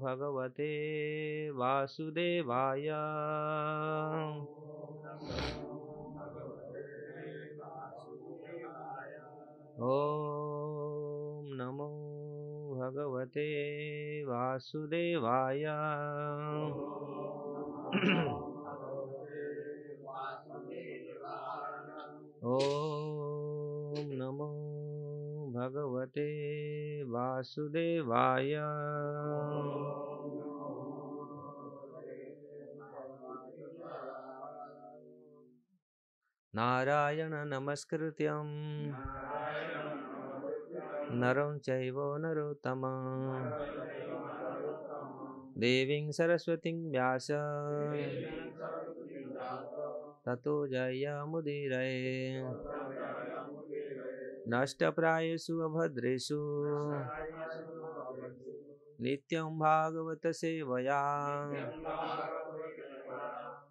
भगवते वासुदेवाय। ॐ नमो भगवते वासुदेवाय। ॐ नमो भगवते वासुदेवाय। नारायण नमस्कृत्यं नरं चैव नरोत्तमं देवीं सरस्वतीं व्यास ततो जयमुदीरये। नष्टप्रायेषु अभद्रेषु नित्यं भागवत सेवया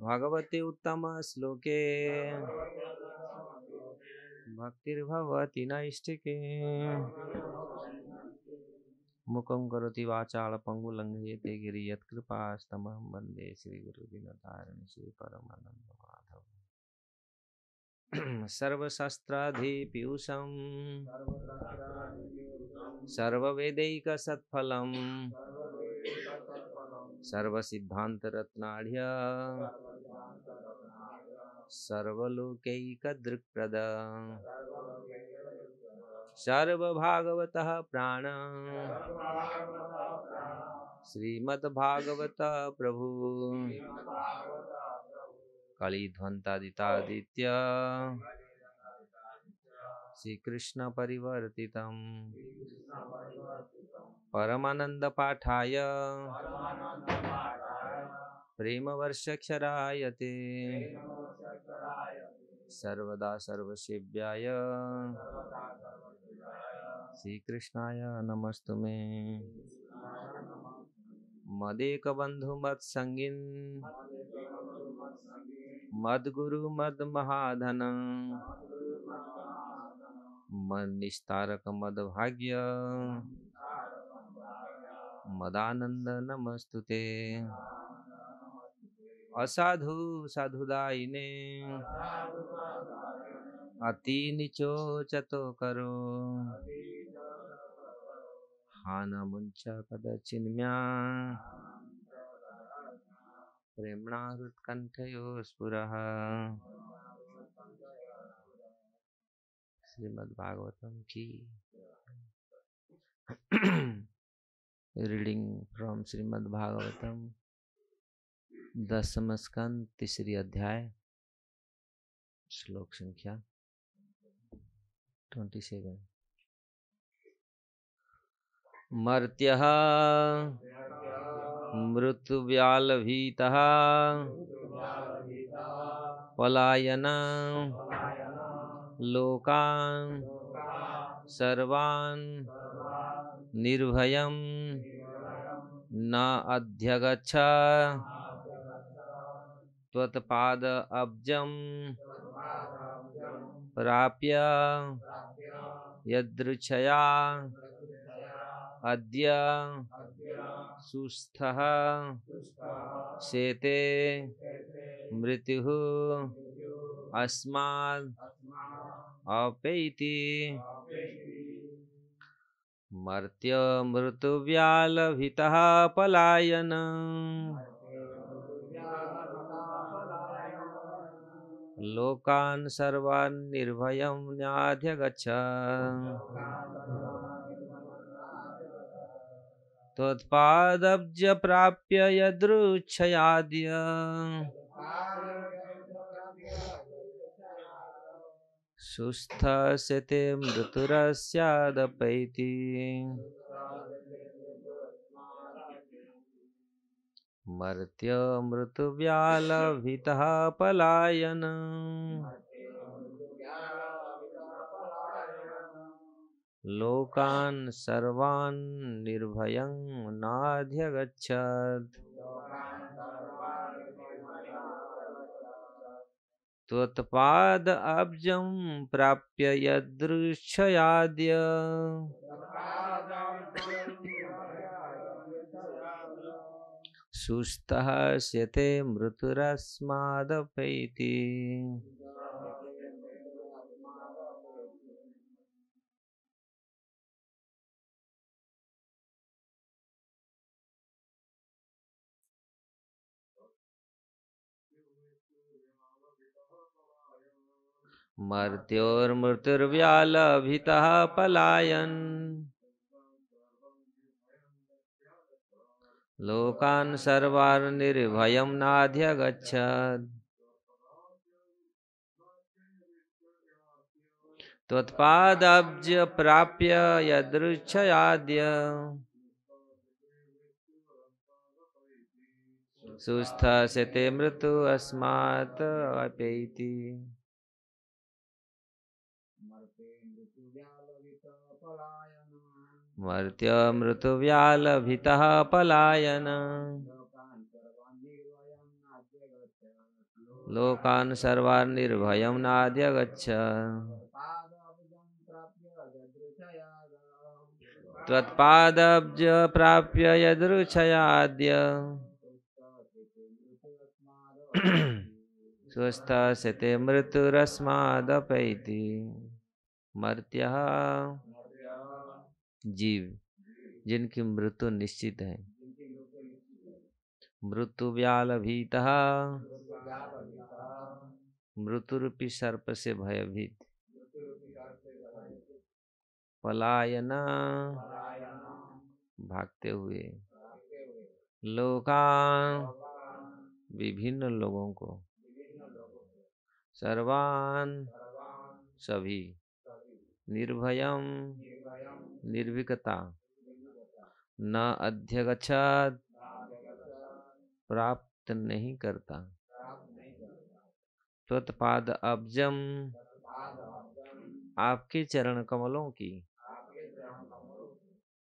भगवते उत्तम श्लोके भक्तिर्भवति नैष्ठिके। मुखं करोति वाचाल पंगुलंघयते गिरि यत्कृपास्तमहं वन्दे श्रीगुरुदीनतारिणं श्रीपरमानंद माधव। सर्वशास्त्राधिपीयूषं सर्ववेदैकसत्फलं सर्वसिद्धान्तरत्नाढ्य सर्वलोकैकदृक्प्रद सर्वभागवतः प्राण श्रीमद्भागवत प्रभु कलिध्वंतादितादित्य श्रीकृष्ण परिवर्तितम् परमानंद पाठाय प्रेमवर्षक्षरायते सर्वदा सर्वसेव्याय श्रीकृष्णाय नमस्तुमे। मदेकबंधु मत्संगिन् मद्गुरु मद्महाधन मन्निस्तारक मद्भाग्य मदानंद नमस्तुते। असाधु साधुदायिने अति नीचो चतो करो हान मुंच कदचिन्म्या प्रेमणा हृत्कंठयो स्फुरः। श्रीमद्भागवतम की रीडिंग फ्रॉम श्रीमद्भागवतम 10वां स्कंद 3री अध्याय श्लोक संख्या 27। मर्त्यः मृत्युव्यालभीतः पलायन लोकान् सर्वान् निर्भयं न अध्यगच्छ त्वत्पाद अब्जं प्राप्य यदृच्छया अद्य सुस्थः शेते मृत्युः अस्माद् अपैति। मर्त्य मृत्युव्यालभितः पलायन लोकान् सर्वान् निर्भयं न्याध्यगच्छ त्वत्पादब्ज प्राप्य यदृच्छयाद्य सुस्थस्यते मृत्युरस्यादपैति। मर्त्य मृत्युव्यालभितः पलायन लोकान् सर्वान् निर्भयं नाध्यगच्छत् त्वत्पाद अब्जं प्राप्य यदृच्छयाद्य सुस्थः स्यते मृतुरस्मादपैति। मर्त्योर्मृत्युर्व्यालभितः पलायन् लोकान् सर्वान् निर्भयं नाध्यगच्छत्। त्वत्पादाब्ज प्राप्य यदृच्छयाद्य सुस्थस्य मृत्यु अस्मात् अपैति। मर्त्य मृत्युव्यालभितः पलायन लोकान् सर्वान् निर्भयं नाध्यगच्छत्। त्वत्पादब्ज प्राप्य यदृच्छयाद्य स्वस्थस्य मृत्युरस्मादपैति। मर्त्यः जीव जिनकी मृत्यु निश्चित है। मृत्यु व्यालभीतः मृत्यु रूपी सर्प से भयभीत। पलायना भागते हुए। लोकान विभिन्न लोगों को। सर्वान सभी। निर्भयम निर्भीकता। न अध्यगच्छत् प्राप्त नहीं करता। त्वत्पाद अब्जम आपके चरण कमलों की।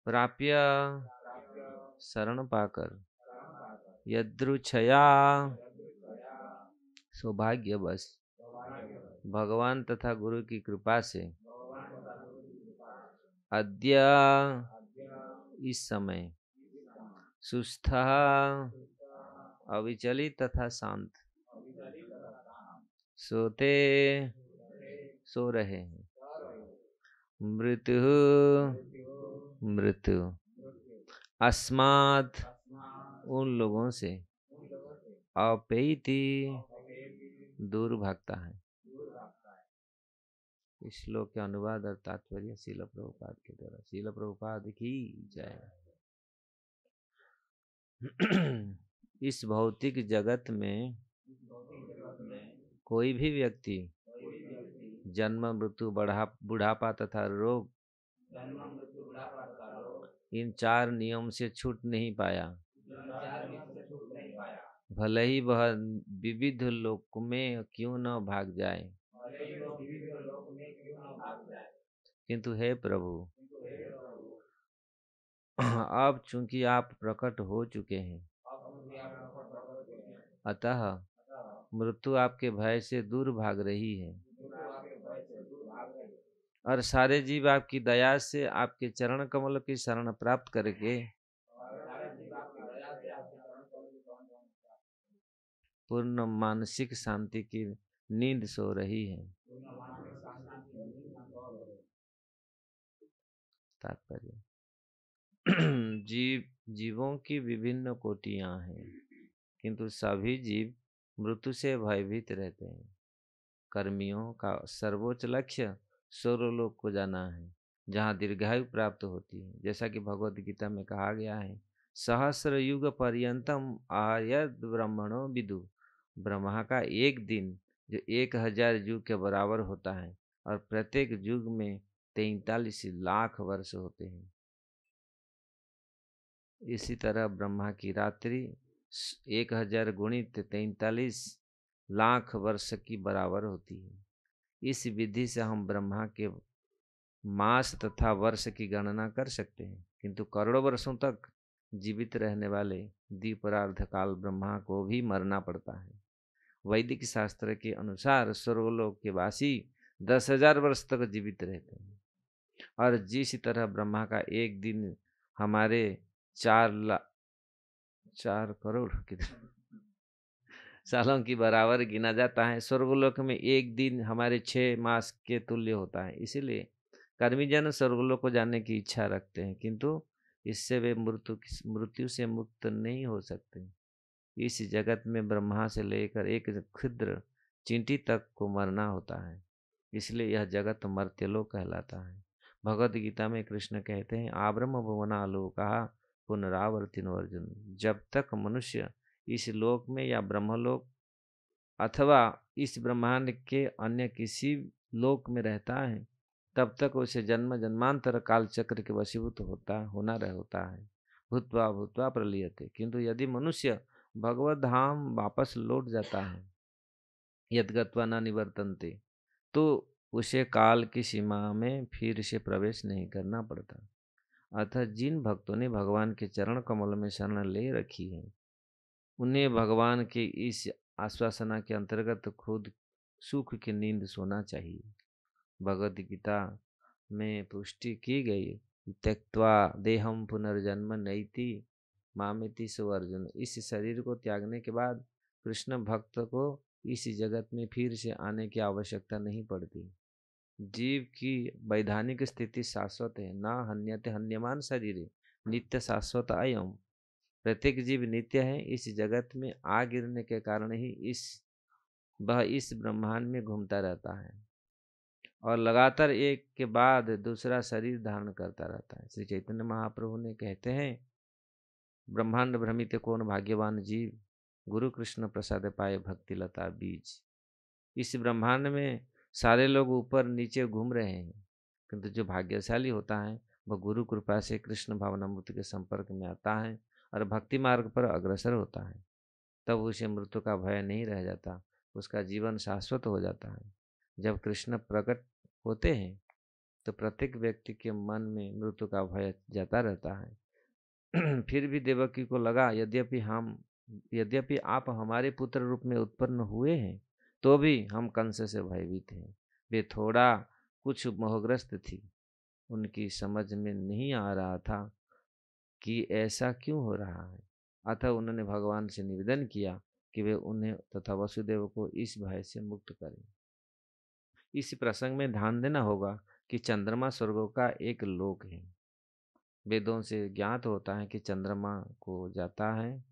प्राप्य शरण पाकर। यदृच्छया सौभाग्यवश। भगवान तथा गुरु की कृपा से। अद्य इस समय। सुस्थ अविचलित तथा शांत। सोते सो रहे हैं। मृत्यु मृत्यु अस्मात् उन लोगों से। अपैति दूर भागता है। इस श्लोक के अनुवाद और तात्पर्य श्रील प्रभुपाद के द्वारा। श्रील प्रभुपाद की जय। इस भौतिक जगत में कोई भी व्यक्ति जन्म मृत्यु बुढ़ापा तथा रोग इन चार नियम से छूट नहीं पाया। भले ही वह विविध लोक में क्यों न भाग जाए। किंतु हे प्रभु अब चूंकि आप प्रकट हो चुके हैं, अतः मृत्यु आपके भय से दूर भाग रही है और सारे जीव आपकी दया से आपके चरण कमल की शरण प्राप्त करके पूर्ण मानसिक शांति की नींद सो रही है। तात्पर्य जीवों की विभिन्न कोटियां हैं, किंतु सभी जीव मृत्यु से भयभीत रहते हैं। कर्मियों का सर्वोच्च लक्ष्य स्वर्गलोक को जाना है, जहाँ दीर्घायु प्राप्त होती है। जैसा कि भगवद गीता में कहा गया है, सहस्र युग पर्यंतम आयद ब्रह्मणो विदु। ब्रह्मा का एक दिन जो 1000 युग के बराबर होता है और प्रत्येक युग में 43 लाख वर्ष होते हैं। इसी तरह ब्रह्मा की रात्रि 1000 गुणित 43 लाख वर्ष की बराबर होती है। इस विधि से हम ब्रह्मा के मास तथा वर्ष की गणना कर सकते हैं, किंतु करोड़ों वर्षों तक जीवित रहने वाले द्विपरार्ध काल ब्रह्मा को भी मरना पड़ता है। वैदिक शास्त्र के अनुसार स्वर्गलोक के वासी 10,000 वर्ष तक जीवित रहते हैं, और जिस तरह ब्रह्मा का एक दिन हमारे 4 करोड़ कितने सालों की बराबर गिना जाता है। स्वर्गलोक में एक दिन हमारे 6 मास के तुल्य होता है। इसीलिए कर्मी जन स्वर्गलोक को जाने की इच्छा रखते हैं, किंतु इससे वे मृत्यु से मुक्त नहीं हो सकते। इस जगत में ब्रह्मा से लेकर एक क्षुद्र चींटी तक को मरना होता है, इसलिए यह जगत मर्त्यलोक कहलाता है। भगवद गीता में कृष्ण कहते हैं, आब्रह्म भुवनालोका पुनरावर्तिनो अर्जुन। जब तक मनुष्य इस लोक में या ब्रह्मलोक अथवा इस ब्रह्मांड के अन्य किसी लोक में रहता है, तब तक उसे जन्म जन्मांतर काल चक्र के वशीभूत होता है। भूत्वा भूत्वा प्रलीयते। किंतु यदि मनुष्य भगवत धाम वापस लौट जाता है, यद्गत्वा न निवर्तन्ते, तो उसे काल की सीमा में फिर से प्रवेश नहीं करना पड़ता। अतः जिन भक्तों ने भगवान के चरण कमल में शरण ले रखी है, उन्हें भगवान के इस आश्वासना के अंतर्गत खुद सुख की नींद सोना चाहिए। भगवद गीता में पुष्टि की गई, त्यक्त्वा देहम पुनर्जन्म नैति मामेति सो अर्जुन। इस शरीर को त्यागने के बाद कृष्ण भक्त को इस जगत में फिर से आने की आवश्यकता नहीं पड़ती। जीव की वैधानिक स्थिति शाश्वत है, ना हन्यते हन्यमान शरीर नित्य शाश्वत अयम। प्रत्येक जीव नित्य है। इस जगत में आ गिरने के कारण ही वह इस ब्रह्मांड में घूमता रहता है और लगातार एक के बाद दूसरा शरीर धारण करता रहता है। श्री चैतन्य महाप्रभु ने कहते हैं, ब्रह्मांड भ्रमित कौन भाग्यवान जीव, गुरु कृष्ण प्रसाद पाए भक्ति लता बीज। इस ब्रह्मांड में सारे लोग ऊपर नीचे घूम रहे हैं, किंतु जो भाग्यशाली होता है वह गुरु कृपा से कृष्ण भावनामृत के संपर्क में आता है और भक्ति मार्ग पर अग्रसर होता है। तब उसे मृत्यु का भय नहीं रह जाता, उसका जीवन शाश्वत हो जाता है। जब कृष्ण प्रकट होते हैं तो प्रत्येक व्यक्ति के मन में मृत्यु का भय जाता रहता है। फिर भी देवकी को लगा, यद्यपि आप हमारे पुत्र रूप में उत्पन्न हुए हैं, तो भी हम कंस से भयभीत हैं। वे थोड़ा कुछ मोहग्रस्त थी। उनकी समझ में नहीं आ रहा था कि ऐसा क्यों हो रहा है। अतः उन्होंने भगवान से निवेदन किया कि वे उन्हें तथा वसुदेव को इस भय से मुक्त करें। इस प्रसंग में ध्यान देना होगा कि चंद्रमा स्वर्गों का एक लोक है। वेदों से ज्ञात होता है कि चंद्रमा को जाता है,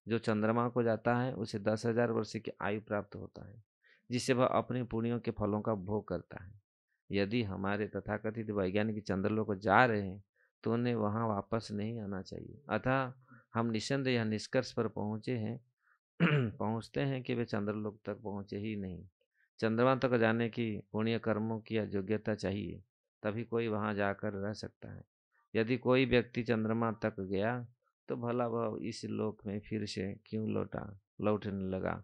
जो चंद्रमा को जाता है उसे 10,000 वर्ष की आयु प्राप्त होता है, जिससे वह अपने पुण्यों के फलों का भोग करता है। यदि हमारे तथाकथित वैज्ञानिक चंद्रलोक को जा रहे हैं तो उन्हें वहां वापस नहीं आना चाहिए। अतः हम निस्संदेह यह निष्कर्ष पर पहुंचते हैं कि वे चंद्रलोक तक पहुंचे ही नहीं। चंद्रमा तक जाने की पुण्य कर्मों की योग्यता चाहिए, तभी कोई वहां जाकर रह सकता है। यदि कोई व्यक्ति चंद्रमा तक गया तो भला वह इस लोक में फिर से क्यों लौटने लगा,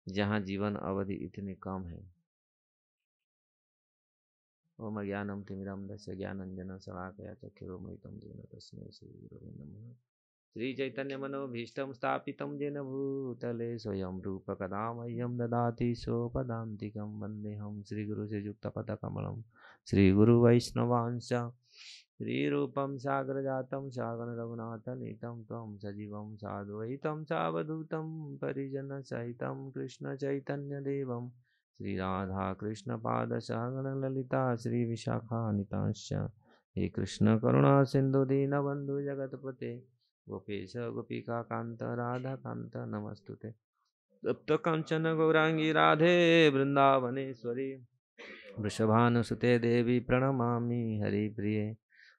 जहाँ जीवन अवधि इतनी कम है। ओम ज्ञानम तिमिरंधस्य ज्ञानंजन शलाकया चक्षुरुन्मीलितं येन तस्मै श्रीगुरवे नमः। श्री चैतन्य मनोभीष्टं स्थापितं येन भूतले स्वयं रूप कदा मह्यं ददाति सोपदान्तिकं। वन्देऽहं श्रीगुरु श्रीयुक्तपदकमलं श्रीगुरुवैष्णवांश्च श्रीरूपं सागरजातं सागर रघुनाथनीतं त्वं सजीवं साद्वैतं सावधूतं परिजनसहितं कृष्ण चैतन्यदेवं श्री राधा कृष्ण पाद सहगण ललिता श्री विशाखान्वितांश्च। हे कृष्ण करुणा सिंधु दीनबंधु जगतपते गोपेश गोपिका कांत राधा कांत नमस्तुते। तप्त कंचन गौरांगी राधे वृंदावनेश्वरी वृषभानुसुते देवी प्रणमामि हरिप्रिये।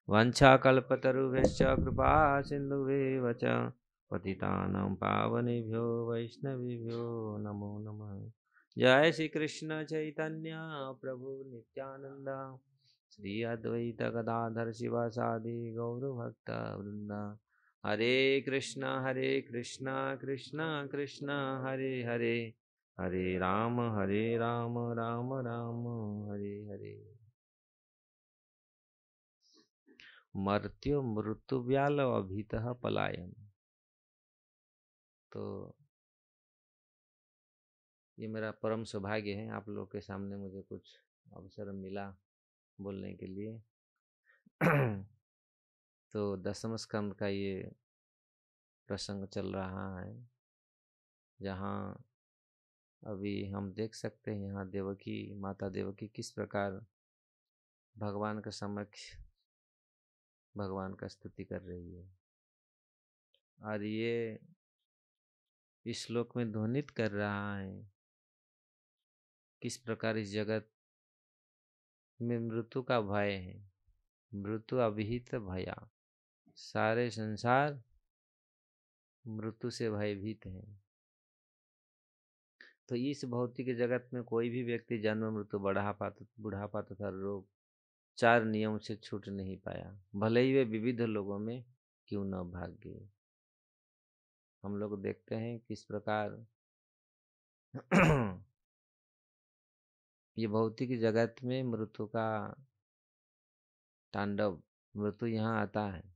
वाञ्छाकल्पतरुभ्यश्च कृपा सिन्धुभ्येव च पतितानां पावनेभ्यो वैष्णवेभ्यो नमो नमः। जय श्री कृष्ण चैतन्य प्रभु नित्यानंद, श्री अद्वैत गदाधर शिवासादि गौरभक्त वृंदा। हरे कृष्णा कृष्णा कृष्णा हरे हरे, हरे राम राम राम हरे हरे। मर्त्यो मृत्युव्याल अभितः पलायन। तो ये मेरा परम सौभाग्य है, आप लोग के सामने मुझे कुछ अवसर मिला बोलने के लिए। तो दशम स्कंद का ये प्रसंग चल रहा है, जहाँ अभी हम देख सकते हैं यहाँ देवकी, माता देवकी किस प्रकार भगवान के समक्ष भगवान का स्तुति कर रही है। और ये इस श्लोक में ध्वनित कर रहा है किस प्रकार इस जगत में मृत्यु का भय है। मृत्यु अभिहित भया, सारे संसार मृत्यु से भयभीत है। तो इस भौतिक जगत में कोई भी व्यक्ति जन्म, मृत्यु, बुढ़ापा तथा रोग, 4 नियम से छूट नहीं पाया, भले ही वे विविध लोगों में क्यों न भाग गए। हम लोग देखते हैं किस प्रकार ये भौतिक जगत में मृत्यु का तांडव, मृत्यु यहाँ आता है।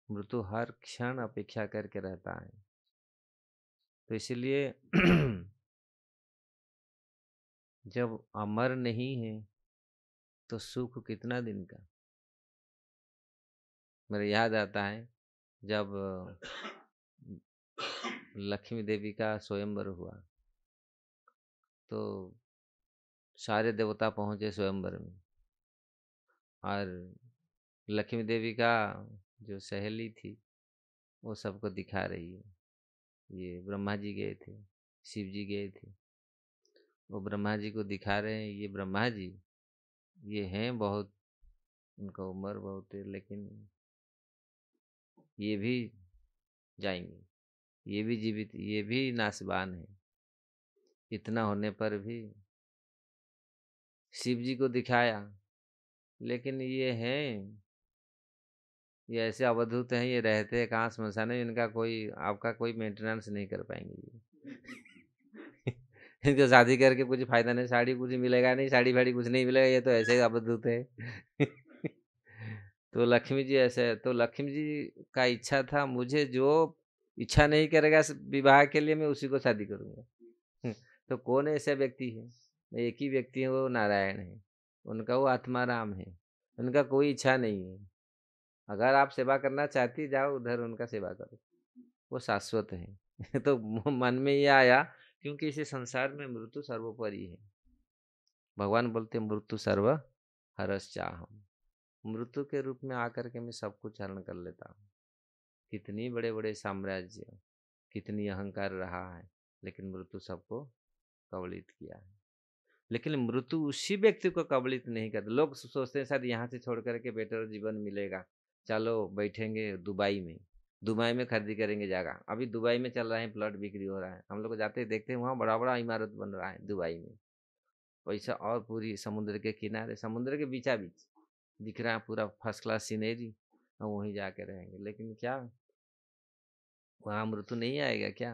मृत्यु हर क्षण अपेक्षा करके रहता है। तो इसलिए जब अमर नहीं है तो सुख कितना दिन का। मेरे याद आता है जब लक्ष्मी देवी का स्वयंवर हुआ तो सारे देवता पहुंचे स्वयंवर में, और लक्ष्मी देवी का जो सहेली थी वो सबको दिखा रही है। ये ब्रह्मा जी गए थे, शिव जी गए थे, वो ब्रह्मा जी को दिखा रहे हैं, ये ब्रह्मा जी ये हैं बहुत, उनका उम्र बहुत है, लेकिन ये भी जाएंगे, ये भी जीवित, ये भी नासवान है। इतना होने पर भी शिव जी को दिखाया, लेकिन ये हैं, ये ऐसे अवधूत हैं, ये रहते हैं कहाँ स्मशान में, इनका कोई, आपका कोई मेंटेनेंस नहीं कर पाएंगे ये। इनको शादी करके कुछ फायदा नहीं, साड़ी कुछ मिलेगा नहीं, साड़ी फाड़ी कुछ नहीं मिलेगा, ये तो ऐसे ही अवधूत है। तो लक्ष्मी जी ऐसे है, तो लक्ष्मी जी का इच्छा था, मुझे जो इच्छा नहीं करेगा विवाह के लिए मैं उसी को शादी करूंगा। तो कौन ऐसा व्यक्ति है? एक ही व्यक्ति है, वो नारायण है, उनका वो आत्मा राम है, उनका कोई इच्छा नहीं है। अगर आप सेवा करना चाहती जाओ उधर उनका सेवा करो, वो शाश्वत है। तो मन में ये आया, क्योंकि इस संसार में मृत्यु सर्वोपरि है। भगवान बोलते मृत्यु सर्व हरस चाहम, मृत्यु के रूप में आकर के मैं सब कुछ हरण कर लेता हूँ। कितनी बड़े बड़े साम्राज्य, कितनी अहंकार रहा है, लेकिन मृत्यु सबको कबलित किया है। लेकिन मृत्यु उसी व्यक्ति को कबलित नहीं करता। लोग सोचते हैं शायद यहाँ से छोड़ करके बेटर जीवन मिलेगा, चलो बैठेंगे दुबई में, दुबई में खरीदी करेंगे जगह। अभी दुबई में चल रहा है, प्लॉट बिक्री हो रहा है, हम लोग जाते देखते हैं वहाँ बड़ा बड़ा इमारत बन रहा है दुबई में, पैसा, और पूरी समुद्र के किनारे, समुद्र के बीचा बीच दिख रहा है, पूरा फर्स्ट क्लास सीनरी, हम वहीं जाके रहेंगे। लेकिन क्या वहाँ मृत्यु नहीं आएगा क्या?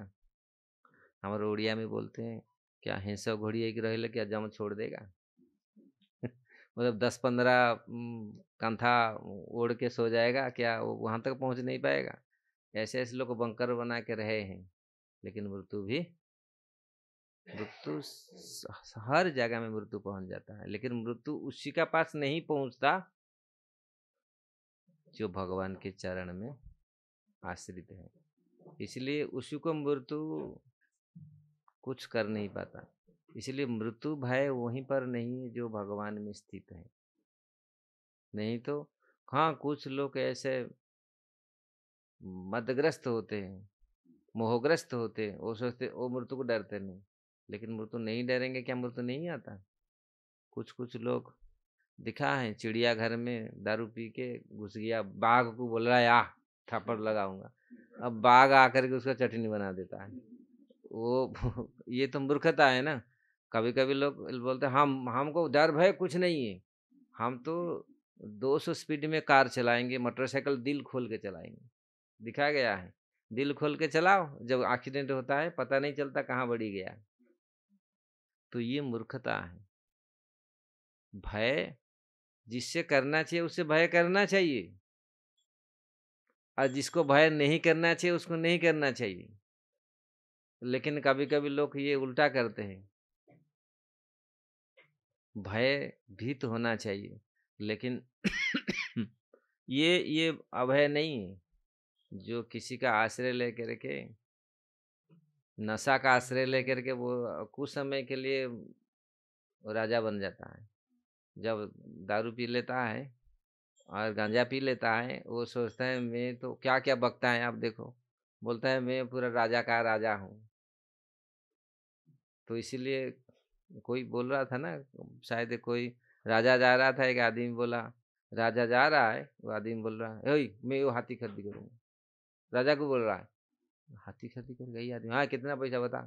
हमारे उड़िया में बोलते हैं क्या, हिंसा घोड़ी एक रहे क्या जम छोड़ देगा। मतलब 10-15 कंथा ओढ़ के सो जाएगा क्या, वो वहां तक पहुंच नहीं पाएगा? ऐसे ऐसे लोग बंकर बना के रहे हैं। लेकिन मृत्यु हर जगह में मृत्यु पहुंच जाता है, लेकिन मृत्यु उसी का पास नहीं पहुंचता जो भगवान के चरण में आश्रित है। इसलिए उसी को मृत्यु कुछ कर नहीं पाता। इसलिए मृत्यु भय वहीं पर नहीं है जो भगवान में स्थित है। नहीं तो हाँ, कुछ लोग ऐसे मदग्रस्त होते हैं, मोहग्रस्त होते हैं, वो सोचते वो मृत्यु को डरते नहीं। लेकिन मृत्यु नहीं डरेंगे क्या, मृत्यु नहीं आता? कुछ कुछ लोग दिखा है, चिड़ियाघर में दारू पी के घुस गया, बाघ को बोल रहा है आ थप्पड़ लगाऊंगा, अब बाघ आकर के उसका चटनी बना देता है। वो ये तो मूर्खता है ना। कभी कभी लोग बोलते हैं हम, हमको डर भय कुछ नहीं है, हम तो 200 स्पीड में कार चलाएंगे, मोटरसाइकिल दिल खोल के चलाएंगे। दिखा गया है, दिल खोल के चलाओ, जब एक्सीडेंट होता है पता नहीं चलता कहाँ बढ़ी गया। तो ये मूर्खता है। भय जिससे करना चाहिए उससे भय करना चाहिए, और जिसको भय नहीं करना चाहिए उसको नहीं करना चाहिए। लेकिन कभी कभी लोग ये उल्टा करते हैं, भय भीत होना चाहिए, लेकिन ये अभय नहीं है। जो किसी का आश्रय लेकर के, नशा का आश्रय लेकर के वो कुछ समय के लिए राजा बन जाता है। जब दारू पी लेता है और गांजा पी लेता है, वो सोचता है मैं तो क्या क्या बकता है, आप देखो, बोलता है मैं पूरा राजा का राजा हूँ। तो इसीलिए कोई बोल रहा था ना, शायद कोई राजा जा रहा था, एक आदमी बोला राजा जा रहा है, वो आदमी बोल रहा है ओए मैं वो हाथी खरीदी करूंगा। राजा को बोल रहा है हाथी खरीदी करेगा ये आदमी, हाँ कितना पैसा बता।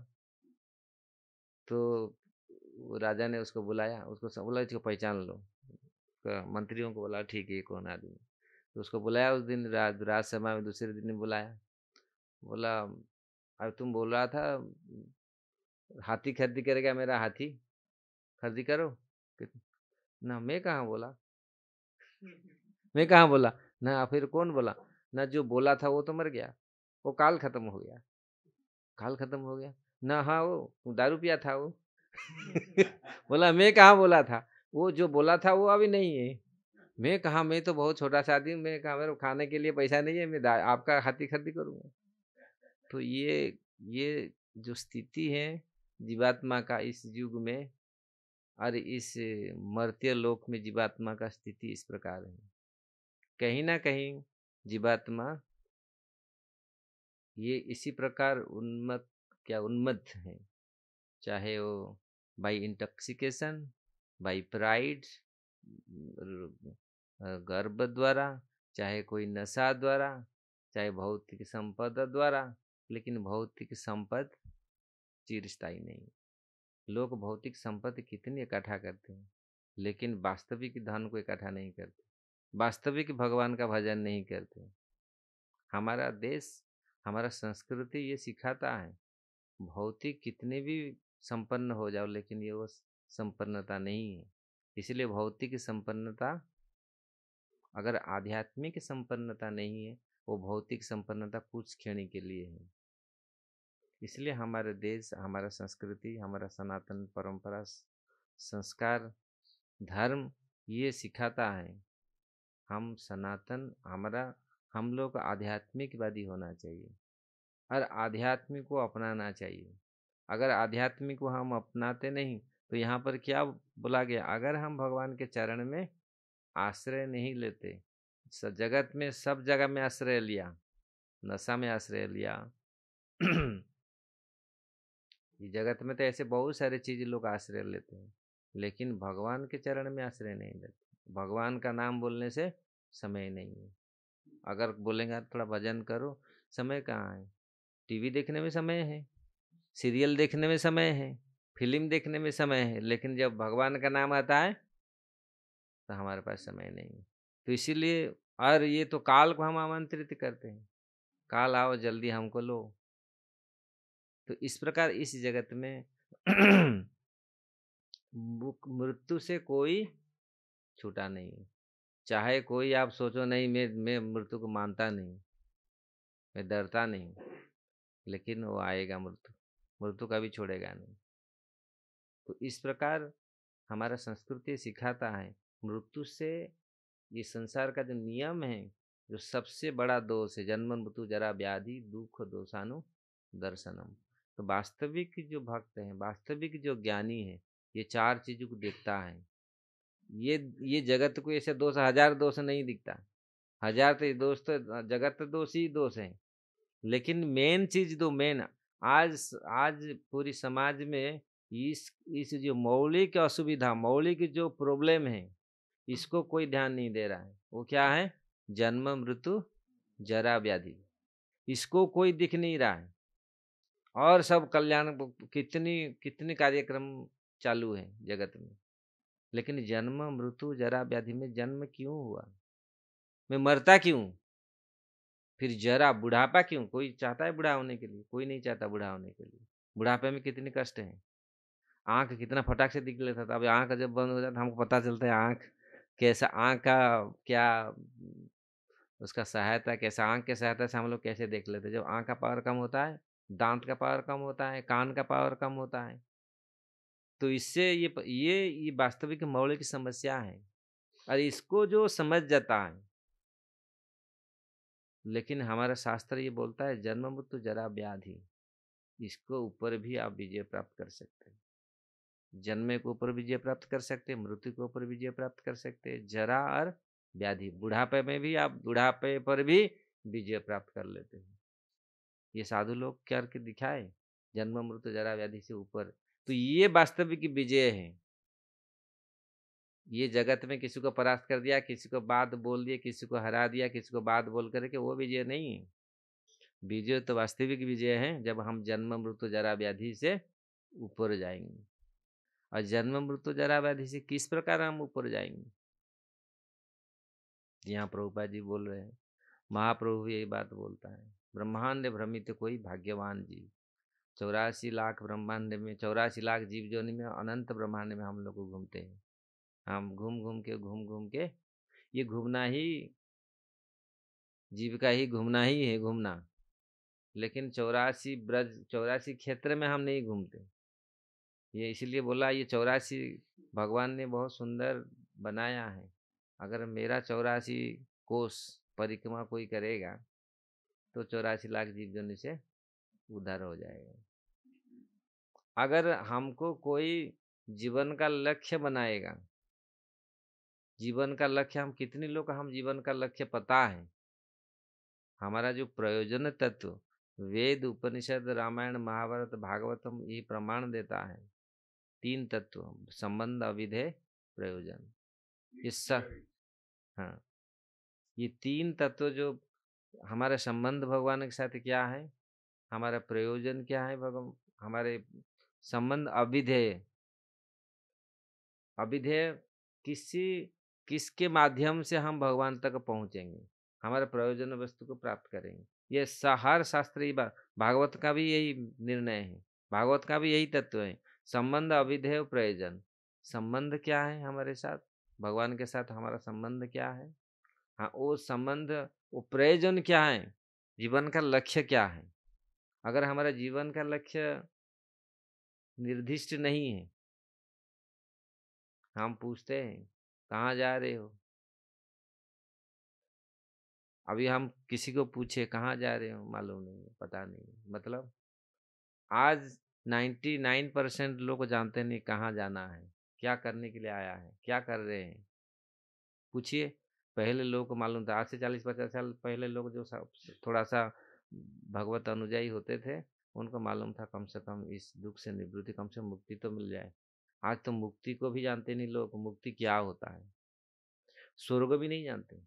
तो वो राजा ने उसको बुलाया, बोला इसको पहचान लो। मंत्रियों को बोला ठीक है ये कौन आदमी। तो उसको बुलाया उस दिन राजसभा में, दूसरे दिन बुलाया। बोला अब तुम बोल रहा था हाथी खरीदी करेगा, मेरा हाथी खरीदी करो। कित- ना मैं कहाँ बोला, मैं कहाँ बोला, ना फिर कौन बोला, ना जो बोला था वो तो मर गया, वो काल खत्म हो गया, काल खत्म हो गया ना। हाँ वो दारू पिया था वो। बोला मैं कहाँ बोला था, वो जो बोला था वो अभी नहीं है। मैं कहा मैं तो बहुत छोटा सा आदमी हूँ, मैं कहा मेरे को खाने के लिए पैसा नहीं है, मैं आपका हाथी खरीदी करूंगा। तो ये जो स्थिति है जीवात्मा का इस युग में, और इस मर्त्य लोक में जीवात्मा का स्थिति इस प्रकार है। कहीं ना कहीं जीवात्मा ये इसी प्रकार उन्मत्त है, चाहे वो बाई इंटॉक्सिकेशन, बाई प्राइड, गर्भ द्वारा, चाहे कोई नशा द्वारा, चाहे भौतिक संपदा द्वारा। लेकिन भौतिक संपद चिरस्थायी नहीं। लोग भौतिक संपत्ति कितनी इकट्ठा करते हैं, लेकिन वास्तविक धन को इकट्ठा नहीं करते, वास्तविक भगवान का भजन नहीं करते। हमारा देश, हमारा संस्कृति ये सिखाता है भौतिक कितने भी संपन्न हो जाओ, लेकिन ये वो संपन्नता नहीं है। इसलिए भौतिक संपन्नता, अगर आध्यात्मिक संपन्नता नहीं है, वो भौतिक संपन्नता कुछ क्षण के लिए है। इसलिए हमारे देश, हमारा संस्कृति, हमारा सनातन परंपरा, संस्कार, धर्म ये सिखाता है हम सनातन, हमारा, हम लोग आध्यात्मिकवादी होना चाहिए और आध्यात्मिक को अपनाना चाहिए। अगर आध्यात्मिक को हम अपनाते नहीं तो यहाँ पर क्या बोला गया, अगर हम भगवान के चरण में आश्रय नहीं लेते, जगत में सब जगह में आश्रय लिया, नशा में आश्रय लिया। इस जगत में तो ऐसे बहुत सारे चीज लोग आश्रय लेते हैं, लेकिन भगवान के चरण में आश्रय नहीं लेते। भगवान का नाम बोलने से समय नहीं है। अगर बोलेंगे थोड़ा भजन करो, समय कहाँ है। टीवी देखने में समय है, सीरियल देखने में समय है, फिल्म देखने में समय है, लेकिन जब भगवान का नाम आता है तो हमारे पास समय नहीं है। तो इसीलिए, और ये तो काल को हम आमंत्रित करते हैं, काल आओ जल्दी हमको लो। तो इस प्रकार इस जगत में मृत्यु से कोई छूटा नहीं है। चाहे कोई आप सोचो नहीं मैं मृत्यु को मानता नहीं, मैं डरता नहीं, लेकिन वो आएगा, मृत्यु, मृत्यु कभी छोड़ेगा नहीं। तो इस प्रकार हमारा संस्कृति सिखाता है मृत्यु से, ये संसार का जो नियम है, जो सबसे बड़ा दोष है, जन्म मृत्यु जरा व्याधि दुख दोषानु दर्शनम। तो वास्तविक जो भक्त हैं, वास्तविक जो ज्ञानी है, ये चार चीजों को देखता है। ये जगत को ऐसे दोष, हजार दोष नहीं दिखता, हजार तो दोष तो, जगत तो दोष ही दोष है, लेकिन मेन चीज दो, मेन आज आज पूरी समाज में इस जो मौलिक असुविधा, मौलिक जो प्रॉब्लम है, इसको कोई ध्यान नहीं दे रहा है। वो क्या है, जन्म मृत्यु जरा व्याधि, इसको कोई दिख नहीं रहा है। और सब कल्याण, कितनी कितनी कार्यक्रम चालू है जगत में, लेकिन जन्म मृत्यु जरा व्याधि में जन्म क्यों हुआ, मैं मरता क्यों, फिर जरा बुढ़ापा क्यों, कोई चाहता है बुढ़ा होने के लिए, कोई नहीं चाहता बुढ़ा होने के लिए। बुढ़ापे में कितने कष्ट हैं, आंख कितना फटाक से दिख लेता था, अब आंख जब बंद हो जाता हमको पता चलता है आंख कैसा, आंख का क्या उसका सहायता कैसा, आंख के सहायता से हम लोग कैसे देख लेते हैं। जब आंख का पावर कम होता है, दांत का पावर कम होता है, कान का पावर कम होता है। तो इससे ये वास्तविक मौलिक समस्या है। और इसको जो समझ जाता है, लेकिन हमारा शास्त्र ये बोलता है जन्म मृत्यु जरा व्याधि, इसको ऊपर भी आप विजय प्राप्त कर सकते हैं। जन्म के ऊपर विजय प्राप्त कर सकते हैं, मृत्यु के ऊपर विजय प्राप्त कर सकते हैं, जरा और व्याधि, बुढ़ापे में भी आप बुढ़ापे पर भी विजय प्राप्त कर लेते हैं। ये साधु लोग करके दिखाए, जन्म मृत्यु जरा व्याधि से ऊपर। तो ये वास्तविक विजय है। ये जगत में किसी को परास्त कर दिया, किसी को बात बोल दिया, किसी को हरा दिया, किसी को बात बोल करके, वो विजय नहीं है। विजय तो वास्तविक विजय है जब हम जन्म मृत्यु जरा व्याधि से ऊपर जाएंगे। और जन्म मृत्यु जरा व्याधि से किस प्रकार हम ऊपर जाएंगे, यहाँ प्रभुपाद जी बोल रहे हैं। महाप्रभु यही बात बोलता है, ब्रह्मांड भ्रमित कोई भाग्यवान जीव। 84 लाख ब्रह्मांड में, 84 लाख जीव जोनि में, अनंत ब्रह्मांड में हम लोग घूमते हैं। हम घूम घूम के ये घूमना ही, जीव का ही घूमना ही है घूमना। लेकिन 84 ब्रज, 84 क्षेत्र में हम नहीं घूमते। ये इसलिए बोला, ये 84 भगवान ने बहुत सुंदर बनाया है। अगर मेरा 84 कोस परिक्रमा कोई करेगा तो 84 लाख जीव जोनि से उद्धार हो जाएगा। अगर हमको कोई जीवन का लक्ष्य बनाएगा, जीवन का लक्ष्य, हम कितने लोग, हम जीवन का लक्ष्य पता है। हमारा जो प्रयोजन तत्व वेद उपनिषद रामायण महाभारत भागवतम ये प्रमाण देता है। 3 तत्व, संबंध अविधेय प्रयोजन, ये सब, हाँ, ये 3 तत्व जो हमारा संबंध भगवान के साथ क्या है, हमारा प्रयोजन क्या है, भगवान हमारे संबंध अविधेय। अविधेय किसके माध्यम से हम भगवान तक पहुंचेंगे, हमारे प्रयोजन वस्तु को प्राप्त करेंगे। ये हर शास्त्रीय भागवत का भी यही निर्णय है, भागवत का भी यही तत्व है। संबंध अविधेय प्रयोजन। संबंध क्या है हमारे साथ, भगवान के साथ हमारा संबंध क्या है, हाँ वो संबंध, वो प्रयोजन क्या है, जीवन का लक्ष्य क्या है। अगर हमारा जीवन का लक्ष्य निर्दिष्ट नहीं है, हम पूछते हैं कहाँ जा रहे हो, अभी हम किसी को पूछे कहाँ जा रहे हो, मालूम नहीं, पता नहीं। मतलब आज 99% लोग जानते नहीं कहाँ जाना है, क्या करने के लिए आया है, क्या कर रहे हैं। पूछिए, पहले लोगों को मालूम था। आज से 40-50 साल पहले लोग जो थोड़ा सा भगवत अनुयायी होते थे, उनको मालूम था कम से कम इस दुख से निवृत्ति, कम से कम मुक्ति तो मिल जाए। आज तो मुक्ति को भी जानते नहीं लोग, मुक्ति क्या होता है, स्वर्ग भी नहीं जानते।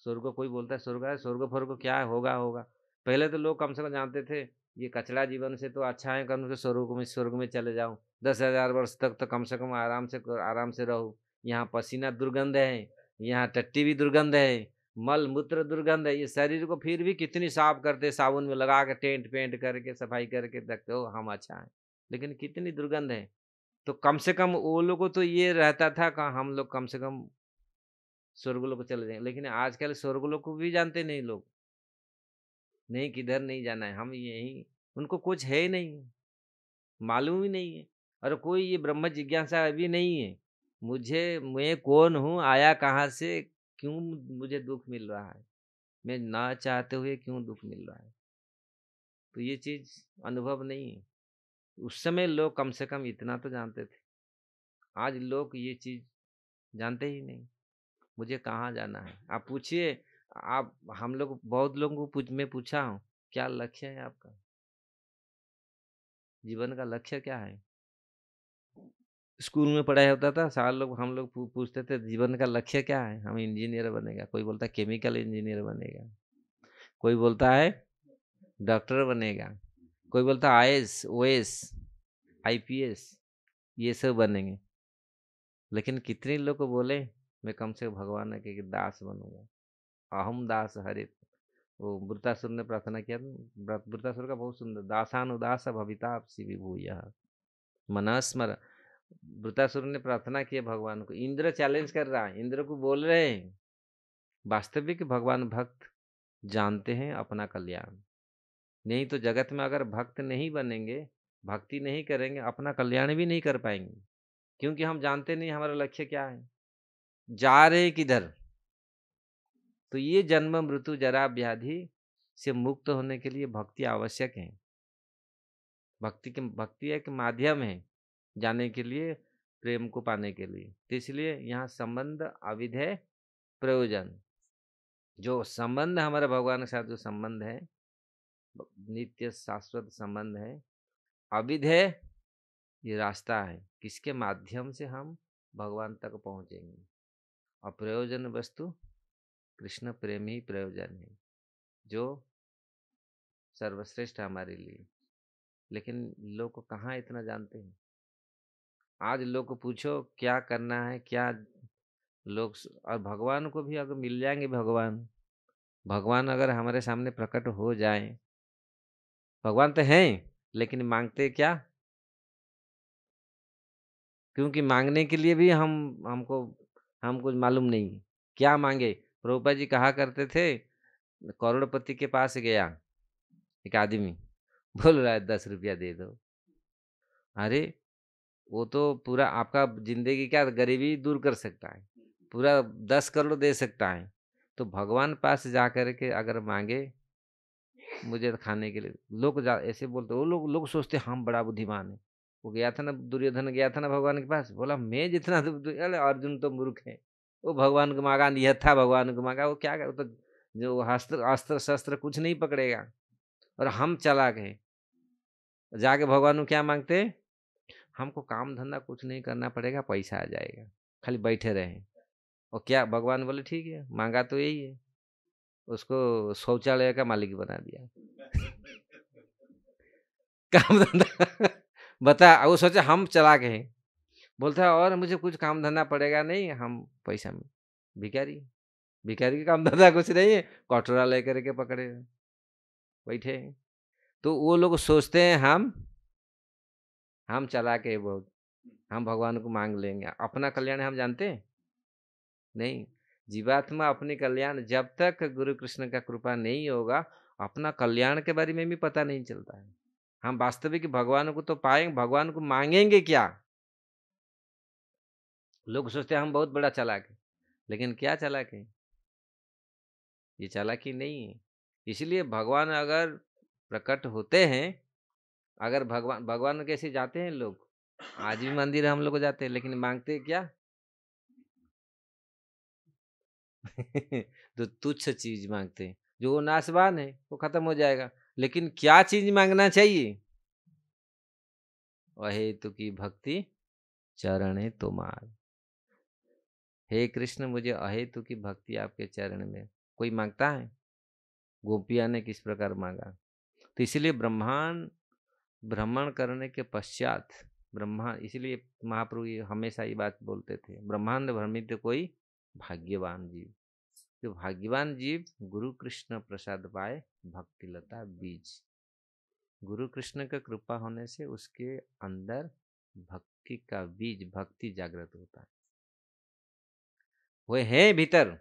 स्वर्ग कोई बोलता है स्वर्ग है, स्वर्ग फर्ग क्या होगा होगा। पहले तो लोग कम से कम जानते थे ये कचरा जीवन से तो अच्छा है, कम से स्वर्ग में चले जाऊं, 10,000 वर्ष तक तो कम से कम आराम से रहूं। यहाँ पसीना दुर्गंध है, यहाँ टट्टी भी दुर्गंध है, मल मूत्र दुर्गंध है। ये शरीर को फिर भी कितनी साफ करते, साबुन में लगा के टेंट पेंट करके सफाई करके रखते हो, हम अच्छा है, लेकिन कितनी दुर्गंध है। तो कम से कम वो लोगों को तो ये रहता था कि हम लोग कम से कम स्वर्गलोक को चले जाएंगे। लेकिन आजकल स्वर्गलोक को भी जानते नहीं लोग, नहीं किधर नहीं जाना है, हम यही, उनको कुछ है ही नहीं, मालूम ही नहीं है। और कोई ये ब्रह्म जिज्ञासा अभी नहीं है, मैं कौन हूँ, आया कहाँ से, क्यों मुझे दुख मिल रहा है, मैं ना चाहते हुए क्यों दुख मिल रहा है। तो ये चीज अनुभव नहीं है। उस समय लोग कम से कम इतना तो जानते थे, आज लोग ये चीज जानते ही नहीं। मुझे कहाँ जाना है, आप पूछिए। आप, हम लोग बहुत लोगों को मैं पूछा हूँ क्या लक्ष्य है आपका, जीवन का लक्ष्य क्या है। स्कूल में पढ़ाई होता था, साल लोग हम लोग पूछते थे जीवन का लक्ष्य क्या है, हम इंजीनियर बनेगा, कोई बोलता है केमिकल इंजीनियर बनेगा, कोई बोलता है डॉक्टर बनेगा, कोई बोलता है आईएएस ओएएस आईपीएस, ये सब बनेंगे। लेकिन कितने लोग को बोले मैं कम से कम भगवान के दास बनूंगा, अहम दास हरे। वो वृत्तासुर ने प्रार्थना किया था, वृत्तासुर का बहुत सुंदर, दासान उदास भविता शिवी भूया मनस्मर। वृत्तासुर ने प्रार्थना की भगवान को, इंद्र चैलेंज कर रहा है, इंद्र को बोल रहे हैं वास्तविक भगवान भक्त जानते हैं अपना कल्याण। नहीं तो जगत में अगर भक्त नहीं बनेंगे, भक्ति नहीं करेंगे, अपना कल्याण भी नहीं कर पाएंगे। क्योंकि हम जानते नहीं हमारा लक्ष्य क्या है, जा रहे किधर। तो ये जन्म मृत्यु जरा व्याधि से मुक्त होने के लिए भक्ति आवश्यक है। भक्ति एक माध्यम है जाने के लिए, प्रेम को पाने के लिए। तो इसलिए यहाँ संबंध अविधेय प्रयोजन, जो संबंध हमारे भगवान के साथ जो संबंध है, नित्य शाश्वत संबंध है, अविधेय ये रास्ता है किसके माध्यम से हम भगवान तक पहुंचेंगे। और प्रयोजन वस्तु कृष्ण प्रेम ही प्रयोजन है, जो सर्वश्रेष्ठ है हमारे लिए। लेकिन लोग कहाँ इतना जानते हैं। आज लोग को पूछो क्या करना है, क्या लोग, और भगवान को भी अगर मिल जाएंगे, भगवान अगर हमारे सामने प्रकट हो जाए, भगवान तो हैं लेकिन मांगते क्या, क्योंकि मांगने के लिए भी हमको हमको मालूम नहीं क्या मांगे। प्रभुपाद जी कहा करते थे, करोड़पति के पास गया एक आदमी, बोल रहा है 10 रुपया दे दो। अरे वो तो पूरा आपका जिंदगी क्या गरीबी दूर कर सकता है, पूरा 10 करोड़ दे सकता है। तो भगवान पास जा कर के अगर मांगे मुझे तो खाने के लिए, लोग ऐसे बोलते, वो लोग सोचते हम बड़ा बुद्धिमान है। वो गया था ना, दुर्योधन गया था ना भगवान के पास, बोला मैं जितना अरे अर्जुन तो मूर्ख है, वो भगवान को मांगा, यह था भगवान को मांगा, वो क्या वो तो जो अस्त्र अस्त्र शस्त्र कुछ नहीं पकड़ेगा। और हम चला गए जाके भगवान को क्या मांगते, हमको काम धंधा कुछ नहीं करना पड़ेगा, पैसा आ जाएगा, खाली बैठे रहे। और क्या भगवान बोले ठीक है, मांगा तो यही है, उसको शौचालय का मालिक बना दिया। काम धंधा बता, वो सोचा हम चला गए, बोलता है और मुझे कुछ काम धंधा पड़ेगा नहीं, हम पैसा में भिखारी, भिखारी का काम धंधा कुछ नहीं है, कटोरा लेकर के पकड़े बैठे हैं। तो वो लोग सोचते हैं हम चला के बहुत, हम भगवान को मांग लेंगे, अपना कल्याण हम जानते हैं नहीं। जीवात्मा अपने कल्याण, जब तक गुरु कृष्ण का कृपा नहीं होगा, अपना कल्याण के बारे में भी पता नहीं चलता है। हम वास्तविक भगवान को तो पाएंगे, भगवान को मांगेंगे क्या। लोग सोचते हैं हम बहुत बड़ा चालाक है, लेकिन क्या चालाक है, ये चालाकी नहीं है। इसलिए भगवान अगर प्रकट होते हैं, अगर भगवान कैसे जाते हैं लोग, आज भी मंदिर हम लोग जाते हैं, लेकिन मांगते क्या तो तुच्छ चीज मांगते हैं, जो वो नाशवान है, वो खत्म हो जाएगा। लेकिन क्या चीज मांगना चाहिए, अहेतु की भक्ति चरण है तुम्हार। हे कृष्ण, मुझे अहेतु की भक्ति आपके चरण में। कोई मांगता है, गोपिया ने किस प्रकार मांगा। तो इसलिए ब्रह्मांड भ्रमण करने के पश्चात, ब्रह्मा, इसलिए महाप्रभु ये हमेशा ये बात बोलते थे, ब्रह्मांड भ्रमित कोई भाग्यवान जीव। तो भाग्यवान जीव गुरु कृष्ण प्रसाद पाए, भक्ति लता बीज। गुरु कृष्ण का कृपा होने से उसके अंदर भक्ति का बीज, भक्ति जागृत होता है, वो है भीतर।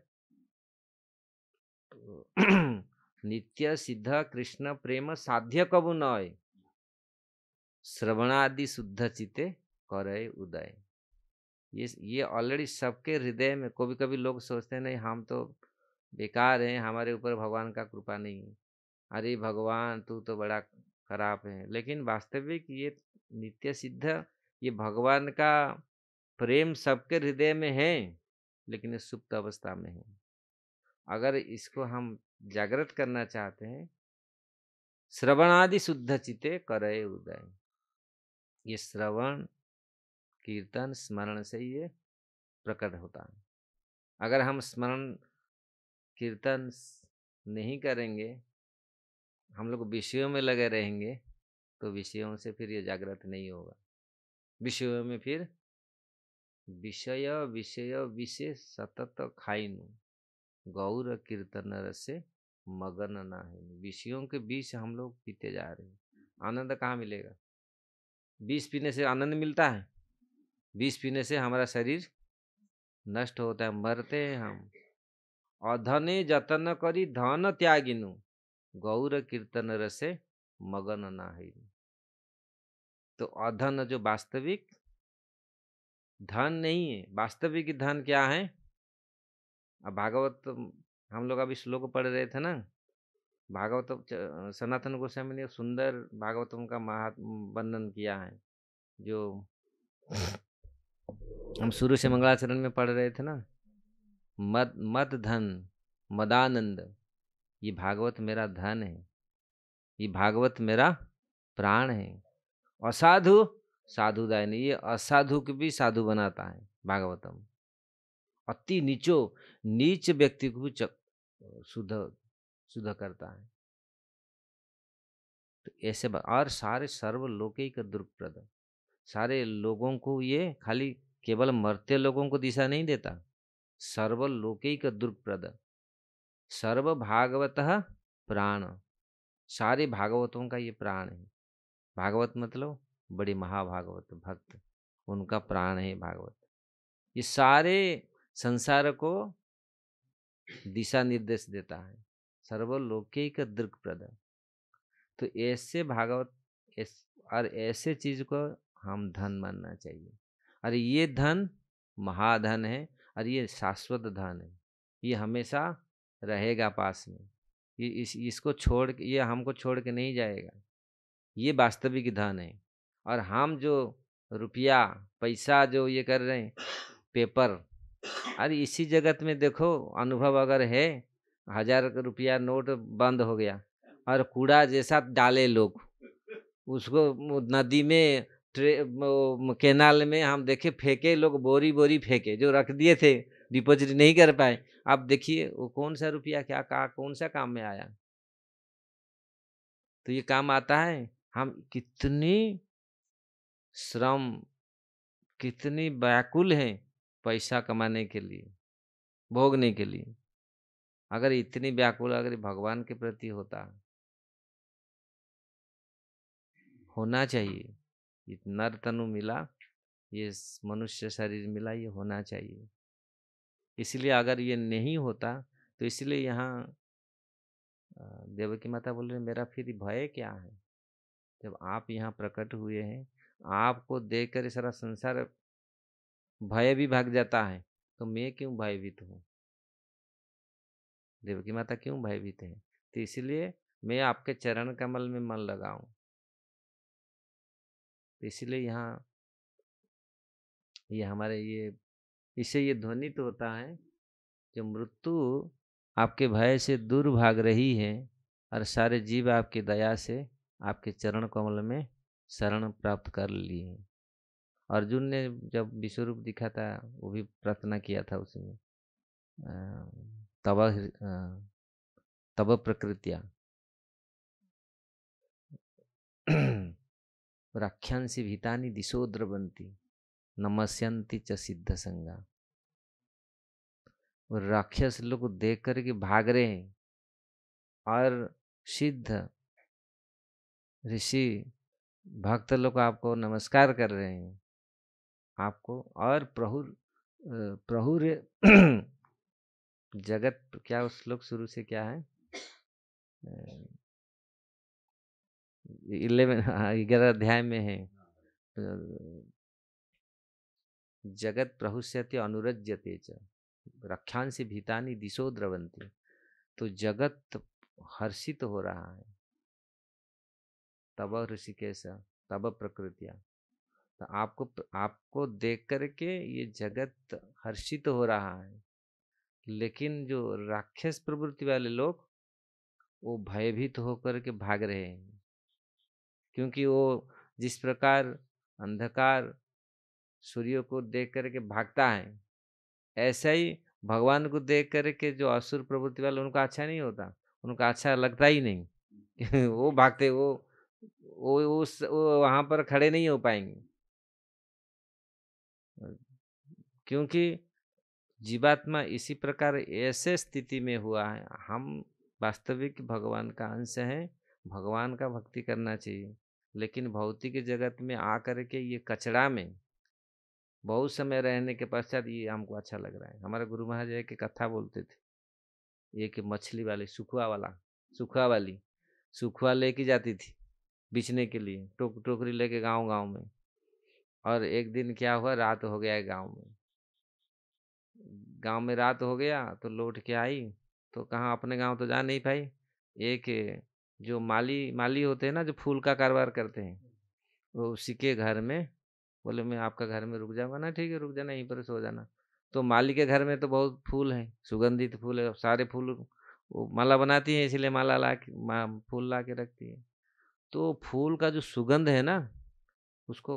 तो नित्य सिद्ध कृष्ण प्रेम साध्य कबू नय, श्रवणादि शुद्ध चिते करे उदय। ये ऑलरेडी सबके हृदय में। कभी कभी लोग सोचते हैं नहीं हम तो बेकार हैं, हमारे ऊपर भगवान का कृपा नहीं है, अरे भगवान तू तो बड़ा खराब है। लेकिन वास्तविक ये नित्य सिद्ध, ये भगवान का प्रेम सबके हृदय में है, लेकिन ये सुप्त अवस्था में है। अगर इसको हम जागृत करना चाहते हैं, श्रवणादि शुद्ध चिते करे उदय। ये श्रवण कीर्तन स्मरण से ये प्रकट होता है। अगर हम स्मरण कीर्तन नहीं करेंगे, हम लोग विषयों में लगे रहेंगे, तो विषयों से फिर ये जागृत नहीं होगा। विषयों में फिर विषय विषय विषय सतत खाइनु, गौर कीर्तन रसे मगन ना है। विषयों के बीच हम लोग पीते जा रहे हैं, आनंद कहाँ मिलेगा। विष पीने से आनंद मिलता है, विष पीने से हमारा शरीर नष्ट होता है, मरते हैं हम। अधने जतन करी धन त्यागिनु, गौर कीर्तन रसे मगन ना है। तो अधन जो वास्तविक धन नहीं है, वास्तविक धन क्या है। अब भागवत हम लोग अभी श्लोक पढ़ रहे थे ना, भागवत सनातन गोस्वामी ने सुंदर भागवतम का वर्णन किया है, जो हम शुरू से मंगलाचरण में पढ़ रहे थे ना। मद मद धन मदानंद, ये भागवत मेरा धन है, ये भागवत मेरा प्राण है। असाधु साधुदाय नहीं, ये असाधु को भी साधु बनाता है भागवतम। अति नीच व्यक्ति को भी शुद्ध शुद्ध करता है। तो ऐसे और सारे सर्वलोकैक दुर्प्रद, सारे लोगों को ये खाली केवल मरते लोगों को दिशा नहीं देता, सर्वलोकैक दुर्प्रद, सर्व भागवतः प्राण, सारे भागवतों का ये प्राण है। भागवत मतलब बड़ी महाभागवत भक्त, उनका प्राण है भागवत। ये सारे संसार को दिशा निर्देश देता है, सर्वलोकैक दृक्प्रद। तो ऐसे भागवत और ऐसे चीज को हम धन मानना चाहिए। और ये धन महाधन है, और ये शाश्वत धन है, ये हमेशा रहेगा पास में। ये इसको छोड़ के, ये हमको छोड़ के नहीं जाएगा, ये वास्तविक धन है। और हम जो रुपया पैसा जो ये कर रहे हैं, पेपर, अरे इसी जगत में देखो, अनुभव अगर है, 1000 रुपया नोट बंद हो गया और कूड़ा जैसा डाले लोग उसको, नदी में केनाल में हम देखे फेंके लोग, बोरी बोरी फेंके, जो रख दिए थे डिपॉजिट नहीं कर पाए। अब देखिए वो कौन सा रुपया क्या कौन सा काम में आया। तो ये काम आता है, हम कितनी श्रम, कितनी व्याकुल हैं पैसा कमाने के लिए, भोगने के लिए। अगर इतनी व्याकुल अगर भगवान के प्रति होना चाहिए, इतना तनु मिला, ये मनुष्य शरीर मिला, ये होना चाहिए। इसलिए अगर ये नहीं होता तो इसलिए यहाँ देवकी माता बोल रहे मेरा फिर भय क्या है। जब आप यहाँ प्रकट हुए हैं, आपको देखकर सारा संसार भय भी भाग जाता है, तो मैं क्यों भयभीत हूँ। देवकी माता क्यों भयभीत है, तो इसलिए मैं आपके चरण कमल में मन लगाऊं। तो इसलिए यहाँ ये हमारे ये, इससे ये ध्वनित होता है कि मृत्यु आपके भय से दूर भाग रही है, और सारे जीव आपकी दया से आपके चरण कमल में शरण प्राप्त कर लिए। अर्जुन ने जब विश्वरूप दिखा था, वो भी प्रार्थना किया था उसमें, तब तब प्रकृतिया रक्षांसी भीतानि दिशो द्रवंती नमस्यन्ति च सिद्ध संगा। राक्षस लोग देख करके भाग रहे हैं, और सिद्ध ऋषि भक्त लोग आपको नमस्कार कर रहे हैं आपको। और प्रहुर प्रहुर जगत, क्या उस श्लोक शुरू से क्या है, 11 अध्याय में है, जगत प्रहुष्यति अनुरज्यते च रक्षांसि भीतानि दिशो द्रवंती। तो जगत हर्षित हो रहा है, तब ऋषिकेश तब प्रकृतिया। तो आपको देख करके ये जगत हर्षित हो रहा है। लेकिन जो राक्षस प्रवृत्ति वाले लोग, वो भयभीत होकर के भाग रहे हैं, क्योंकि वो जिस प्रकार अंधकार सूर्य को देख करके भागता है, ऐसा ही भगवान को देख करके जो असुर प्रवृत्ति वाले, उनका अच्छा नहीं होता, उनका अच्छा लगता ही नहीं। वो भागते, वो वहां पर खड़े नहीं हो पाएंगे, क्योंकि जीवात्मा इसी प्रकार ऐसे स्थिति में हुआ है। हम वास्तविक भगवान का अंश हैं, भगवान का भक्ति करना चाहिए। लेकिन भौतिक जगत में आकर के ये कचरा में बहुत समय रहने के पश्चात ये हमको अच्छा लग रहा है। हमारे गुरु महाराज एक कथा बोलते थे, एक मछली वाले सुखुआ वाली सुखुआ लेके जाती थी बेचने के लिए, टोकरी लेके गांव गांव में। और एक दिन क्या हुआ, रात हो गया है गांव में रात हो गया, तो लौट के आई तो कहाँ अपने गांव तो जा नहीं पाई। एक जो माली माली होते हैं ना, जो फूल का कारोबार करते हैं, वो उसी के घर में बोले मैं आपका घर में रुक जाऊंगा ना, ठीक है रुक जाना, यहीं पर सो जाना। तो माली के घर में तो बहुत फूल है, सुगंधित फूल है, सारे फूल वो माला बनाती है, इसलिए माला ला के फूल ला के रखती है। तो फूल का जो सुगंध है ना, उसको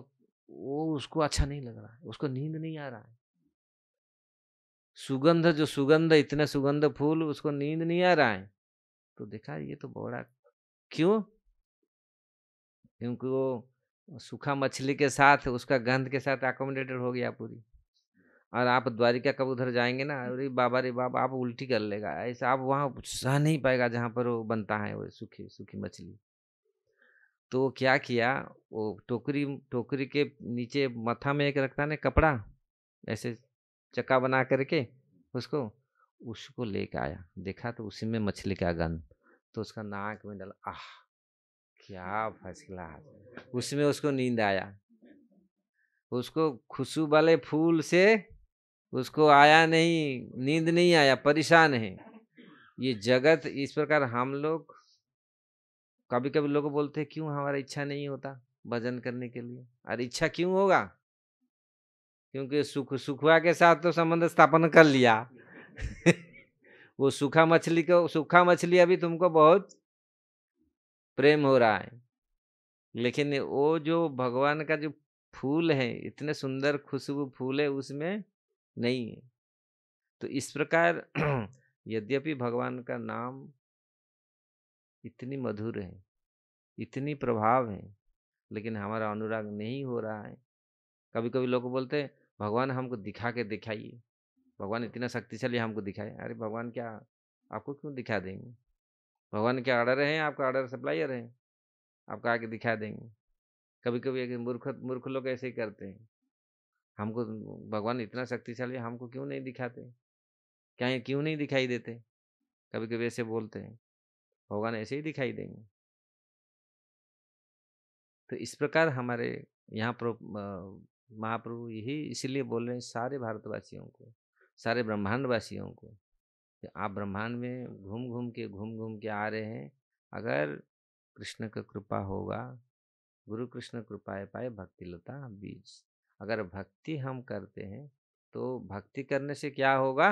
वो उसको अच्छा नहीं लग रहा है, उसको नींद नहीं आ रहा है। सुगंध, जो सुगंध, इतना सुगंध फूल, उसको नींद नहीं आ रहा है। तो देखा ये तो बड़ा, क्यों? क्योंकि वो सूखा मछली के साथ, उसका गंध के साथ अकोमोडेटेड हो गया पूरी। और आप द्वारिका कब उधर जाएंगे ना, अरे बाबा रे बाबा, आप उल्टी कर लेगा ऐसा, आप वहां सह नहीं पाएगा जहां पर वो बनता है वो सूखी सूखी मछली। तो वो क्या किया, वो टोकरी टोकरी के नीचे मथा में एक रखता है ना कपड़ा, ऐसे चक्का बना करके उसको उसको लेके आया, देखा तो उसी में मछली का गंध। तो उसका नाक में डाला, आह क्या फैसला। उसमें उसको नींद आया, उसको खुशबू वाले फूल से उसको आया नहीं, नींद नहीं आया, परेशान है। ये जगत इस प्रकार, हम लोग कभी कभी लोग बोलते हैं क्यों हमारा इच्छा नहीं होता भजन करने के लिए। अरे इच्छा क्यों होगा? क्योंकि सुखवा के साथ तो संबंध स्थापन कर लिया। वो सूखा मछली अभी तुमको बहुत प्रेम हो रहा है, लेकिन वो जो भगवान का जो फूल है, इतने सुंदर खुशबू फूल है उसमें नहीं है। तो इस प्रकार यद्यपि भगवान का नाम इतनी मधुर है, इतनी प्रभाव है, लेकिन हमारा अनुराग नहीं हो रहा है। कभी कभी लोग बोलते हैं भगवान हमको दिखा के दिखाइए, भगवान इतना शक्तिशाली हमको दिखाए। अरे भगवान क्या आपको क्यों दिखा देंगे? भगवान क्या ऑर्डर है, आपका ऑर्डर सप्लायर है, आपको आके दिखा देंगे। कभी कभी एक मूर्ख मूर्ख लोग ऐसे ही करते हैं, हमको भगवान इतना शक्तिशाली है, हमको क्यों नहीं दिखाते, क्या ये क्यों नहीं दिखाई देते? कभी कभी ऐसे बोलते हैं, भगवान ऐसे ही दिखाई देंगे। तो इस प्रकार हमारे यहाँ पर महाप्रभु यही इसीलिए बोल रहे हैं सारे भारतवासियों को, सारे ब्रह्मांडवासियों को, कि आप ब्रह्मांड में घूम घूम के आ रहे हैं। अगर कृष्ण का कृपा होगा, गुरु कृष्ण कृपाए पाए भक्ति लता बीज। अगर भक्ति हम करते हैं, तो भक्ति करने से क्या होगा?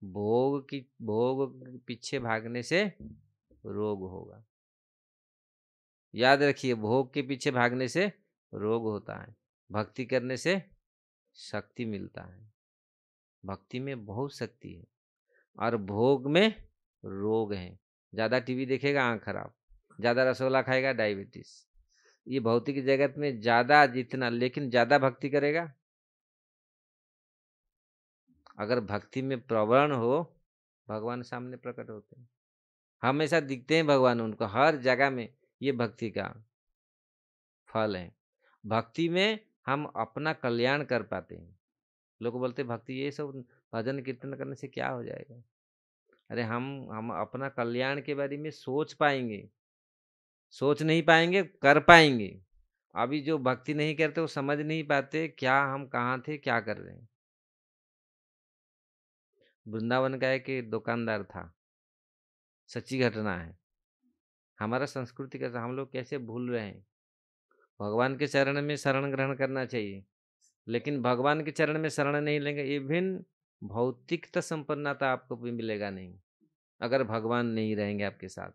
भोग के पीछे भागने से रोग होगा। याद रखिए, भोग के पीछे भागने से रोग होता है, भक्ति करने से शक्ति मिलता है। भक्ति में बहुत शक्ति है, और भोग में रोग है। ज्यादा टीवी देखेगा आंख खराब, ज्यादा रसगुल्ला खाएगा डायबिटीज। ये भौतिक जगत में ज्यादा जितना, लेकिन ज्यादा भक्ति करेगा, अगर भक्ति में प्रवण हो, भगवान सामने प्रकट होते हैं, हमेशा दिखते हैं भगवान उनको हर जगह में। ये भक्ति का फल है। भक्ति में हम अपना कल्याण कर पाते हैं। लोग बोलते हैं भक्ति ये सब भजन कीर्तन करने से क्या हो जाएगा? अरे हम अपना कल्याण के बारे में सोच पाएंगे, सोच नहीं पाएंगे, कर पाएंगे। अभी जो भक्ति नहीं करते वो समझ नहीं पाते क्या हम कहाँ थे, क्या कर रहे हैं। वृंदावन का एक दुकानदार था, सच्ची घटना है। हमारा संस्कृति का हम लोग कैसे भूल रहे हैं। भगवान के चरण में शरण ग्रहण करना चाहिए, लेकिन भगवान के चरण में शरण नहीं लेंगे, इवन भौतिकता संपन्नता आपको भी मिलेगा नहीं, अगर भगवान नहीं रहेंगे आपके साथ।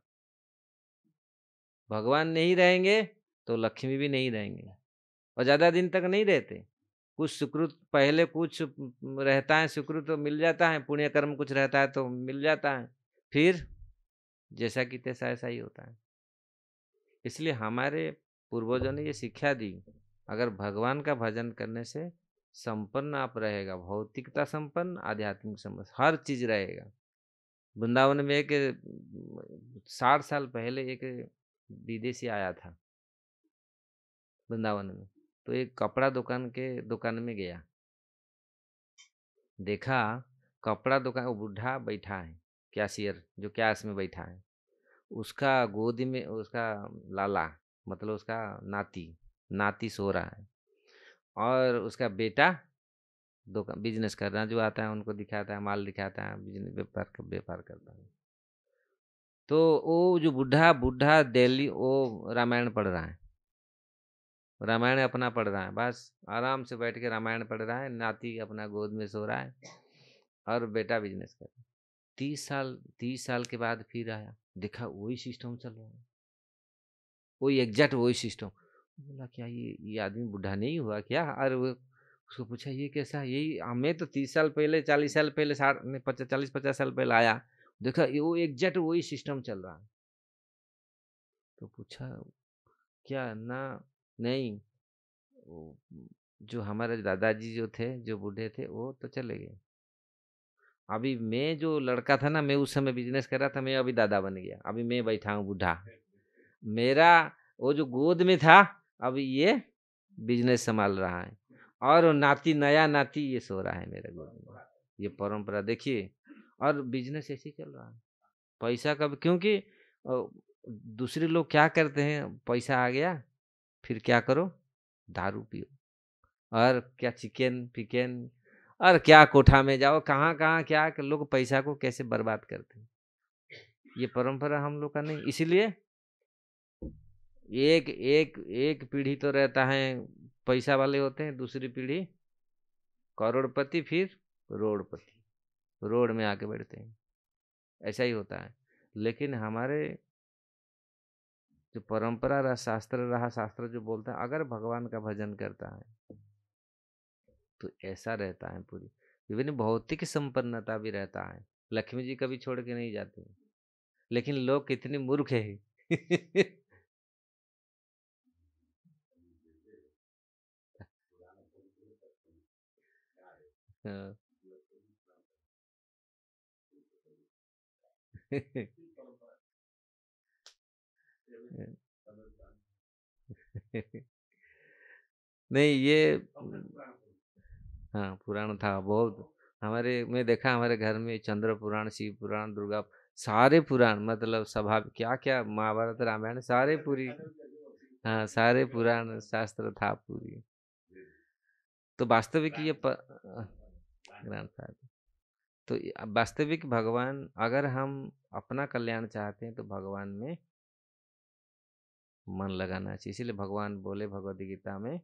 भगवान नहीं रहेंगे तो लक्ष्मी भी नहीं रहेंगे, और ज्यादा दिन तक नहीं रहते। कुछ सुकृत पहले कुछ रहता है, सुकृत तो मिल जाता है, पुण्य कर्म कुछ रहता है तो मिल जाता है, फिर जैसा कि तैसा ऐसा ही होता है। इसलिए हमारे पूर्वजों ने ये शिक्षा दी, अगर भगवान का भजन करने से संपन्न आप रहेगा, भौतिकता संपन्न, आध्यात्मिक संपन्न, हर चीज रहेगा। वृंदावन में एक 60 साल पहले एक विदेशी आया था वृंदावन में। तो एक कपड़ा दुकान में गया, देखा कपड़ा दुकान, वो बूढ़ा बैठा है, कैशियर जो कैश में बैठा है, उसका गोदी में उसका लाला, मतलब उसका नाती नाती सो रहा है, और उसका बेटा दुकान बिजनेस कर रहा है, जो आता है उनको दिखाता है, माल दिखाता है, बिजनेस व्यापार करता है। तो वो जो बूढ़ा बूढ़ा डेली वो रामायण पढ़ रहा है, रामायण अपना पढ़ रहा है, बस आराम से बैठ के रामायण पढ़ रहा है, नाती अपना गोद में सो रहा है और बेटा बिजनेस कर रहा है। 30 साल के बाद फिर आया, देखा वही सिस्टम चल रहा है, वही एग्जैक्ट वही सिस्टम। बोला क्या ये आदमी बूढ़ा नहीं हुआ क्या? अरे वो उसको पूछा ये कैसा, यही हमें तो 30 साल पहले, 40 साल पहले, 40-50 साल पहले आया, देखा ये वो एग्जैक्ट वही सिस्टम चल रहा है। तो पूछा क्या ना, नहीं वो जो हमारे दादाजी जो थे, जो बूढ़े थे, वो तो चले गए। अभी मैं जो लड़का था ना, मैं उस समय बिजनेस कर रहा था, मैं अभी दादा बन गया, अभी मैं बैठा हूँ बूढ़ा। मेरा वो जो गोद में था, अभी ये बिजनेस संभाल रहा है, और वो नाती, नया नाती ये सो रहा है मेरे गोद में। ये परंपरा देखिए, और बिजनेस ऐसे ही चल रहा है। पैसा कब, क्योंकि दूसरे लोग क्या करते हैं, पैसा आ गया फिर क्या करो, दारू पियो, और क्या चिकन पिकन, और क्या कोठा में जाओ, कहाँ कहाँ क्या लोग पैसा को कैसे बर्बाद करते हैं। ये परंपरा हम लोग का नहीं, इसीलिए एक एक एक पीढ़ी तो रहता है पैसा वाले होते हैं, दूसरी पीढ़ी करोड़पति, फिर रोडपति, रोड में आके बैठते हैं, ऐसा ही होता है। लेकिन हमारे जो परंपरा रहा, शास्त्र रहा, शास्त्र जो बोलता है, अगर भगवान का भजन करता है तो ऐसा रहता है, पूरी विभिन्न भौतिक संपन्नता भी रहता है, लक्ष्मी जी कभी छोड़ के नहीं जाते। लेकिन लोग कितने मूर्ख है। हाँ। नहीं ये, हाँ पुराण था बहुत। हमारे मैं देखा हमारे घर में चंद्र पुराण, शिव पुराण, दुर्गा, सारे पुराण, मतलब सभा क्या क्या, महाभारत रामायण सारे पूरी, हाँ सारे पुराण शास्त्र था पूरी। तो वास्तविक ये ग्रंथ था। तो वास्तविक भगवान, अगर हम अपना कल्याण चाहते हैं तो भगवान में मन लगाना चाहिए। इसीलिए भगवान बोले भगवद गीता में,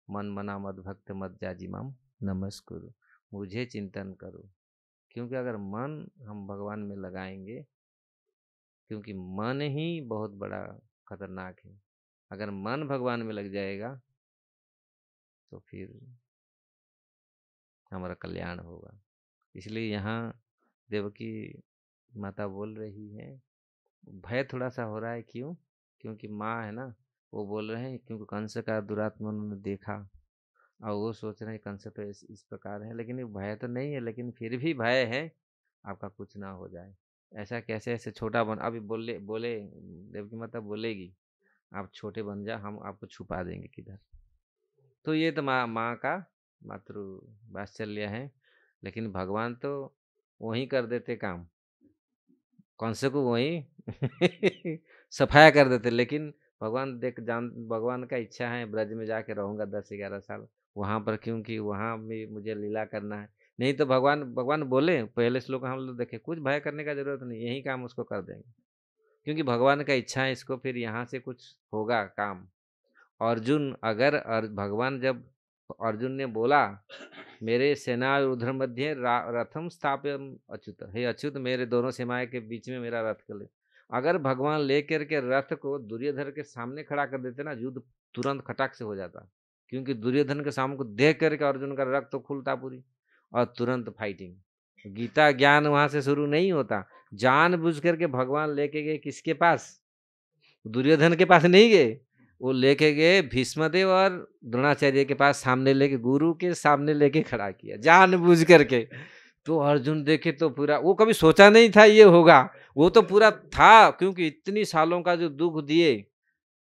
मन मना मद भक्त मत जाजिमाम नमस्कुरु, मुझे चिंतन करो। क्योंकि अगर मन हम भगवान में लगाएंगे, क्योंकि मन ही बहुत बड़ा खतरनाक है, अगर मन भगवान में लग जाएगा तो फिर हमारा कल्याण होगा। इसलिए यहाँ देवकी माता बोल रही है, भय थोड़ा सा हो रहा है, क्यों? क्योंकि माँ है ना, वो बोल रहे हैं, क्योंकि कंस का दुरात्मा उन्होंने देखा, और वो सोच रहे हैं कंस तो इस प्रकार है, लेकिन ये भय तो नहीं है, लेकिन फिर भी भय है आपका कुछ ना हो जाए। ऐसा कैसे, ऐसे छोटा बन, अभी बोले बोले देवकी माता बोलेगी आप छोटे बन जा, हम आपको छुपा देंगे किधर। तो ये तो माँ माँ का मातृ वात्सल्य है। लेकिन भगवान तो वही कर देते काम, कंस को वही सफाया कर देते। लेकिन भगवान देख जान, भगवान का इच्छा है ब्रज में जाके रहूंगा 10-11 साल वहां पर, क्योंकि वहां भी मुझे लीला करना है। नहीं तो भगवान भगवान बोले, पहले श्लोक हम लोग देखे, कुछ भय करने का जरूरत नहीं, यही काम उसको कर देंगे, क्योंकि भगवान का इच्छा है इसको, फिर यहाँ से कुछ होगा काम। अर्जुन अगर भगवान जब अर्जुन ने बोला, मेरे सेना और उधर मध्य रथम स्थापयम अच्युत, हे अच्युत मेरे दोनों सेनाएं के बीच में मेरा रथ कर ले। अगर भगवान लेकर के रथ को दुर्योधन के सामने खड़ा कर देते ना, युद्ध तुरंत खटाक से हो जाता, क्योंकि दुर्योधन के सामने को देख करके अर्जुन का रक्त तो खुलता पूरी, और तुरंत फाइटिंग। गीता ज्ञान वहां से शुरू नहीं होता, जान बुझ करके भगवान लेके गए किसके पास, दुर्योधन के पास नहीं गए, वो लेके गए भीष्मदेव और द्रोणाचार्य के पास, सामने लेके, गुरु के सामने लेके खड़ा किया जान बूझ करके। तो अर्जुन देखे तो पूरा, वो कभी सोचा नहीं था ये होगा, वो तो पूरा था, क्योंकि इतनी सालों का जो दुख दिए,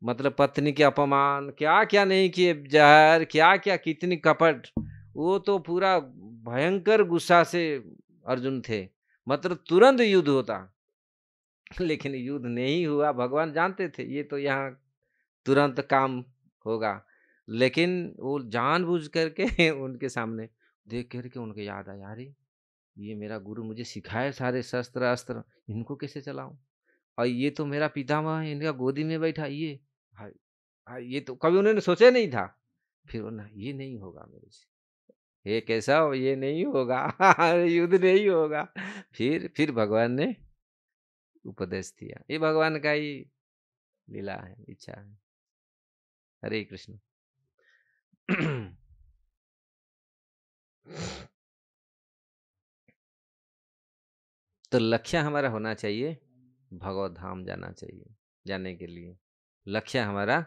मतलब पत्नी के अपमान, क्या क्या नहीं किए, जहर क्या क्या, कितनी कपट, वो तो पूरा भयंकर गुस्सा से अर्जुन थे, मतलब तुरंत युद्ध होता। लेकिन युद्ध नहीं हुआ, भगवान जानते थे ये तो यहाँ तुरंत काम होगा, लेकिन वो जानबूझ करके उनके सामने, देख करके उनको याद आया, अरे ये मेरा गुरु मुझे सिखाए सारे शस्त्र अस्त्र, इनको कैसे चलाऊं? और ये तो मेरा पितामह है, इनका गोदी में बैठा ये। हाय हाय, ये तो कभी उन्होंने सोचा नहीं था। फिर ना, ये नहीं होगा मेरे से, ये कैसा हो, ये नहीं होगा। युद्ध नहीं होगा। फिर भगवान ने उपदेश दिया। ये भगवान का ही लीला है, इच्छा है। हरे कृष्ण। तो लक्ष्य हमारा होना चाहिए, भगवत धाम जाना चाहिए। जाने के लिए लक्ष्य हमारा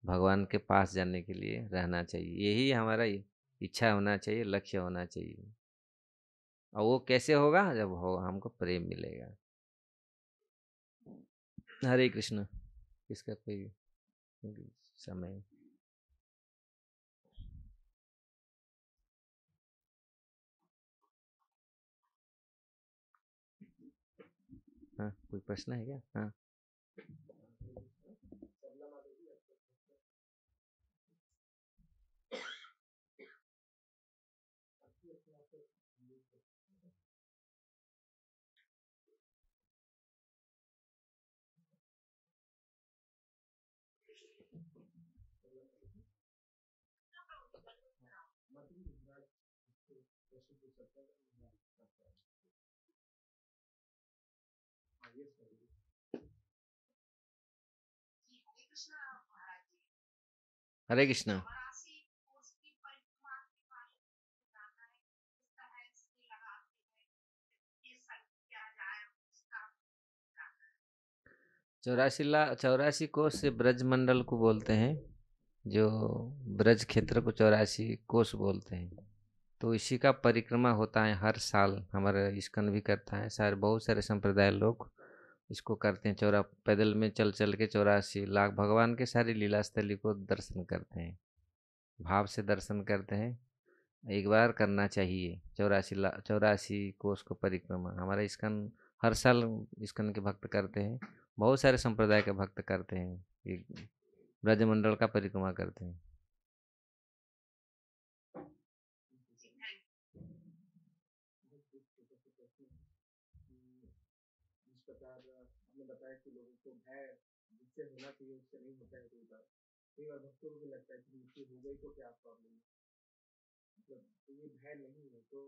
भगवान के पास जाने के लिए रहना चाहिए। यही हमारा इच्छा होना चाहिए, लक्ष्य होना चाहिए। और वो कैसे होगा? जब हो हमको प्रेम मिलेगा। हरे कृष्ण। इसका कोई समय? हाँ, कोई प्रश्न है क्या? हाँ। हरे कृष्ण। चौरासी कोस से ब्रज मंडल को बोलते हैं। जो ब्रज क्षेत्र को 84 कोस बोलते हैं। तो इसी का परिक्रमा होता है हर साल। हमारा इस्कॉन भी करता है, सारे बहुत सारे संप्रदाय लोग इसको करते हैं। पैदल में चल चल के 84 लाख भगवान के सारी लीला स्थली को दर्शन करते हैं, भाव से दर्शन करते हैं। एक बार करना चाहिए 84 कोस को परिक्रमा। हमारा इस्कॉन हर साल इस्कॉन के भक्त करते हैं, बहुत सारे संप्रदाय के भक्त करते हैं, एक ब्रजमंडल का परिक्रमा करते हैं। जिस प्रकार आपने बताया कि लोगों को भय जिससे होना चाहिए उससे नहीं होता है, कई बार भक्तों को भी लगता है कि मृत्यु हो गई तो क्या प्रॉब्लम है, मतलब तो ये भय नहीं है। तो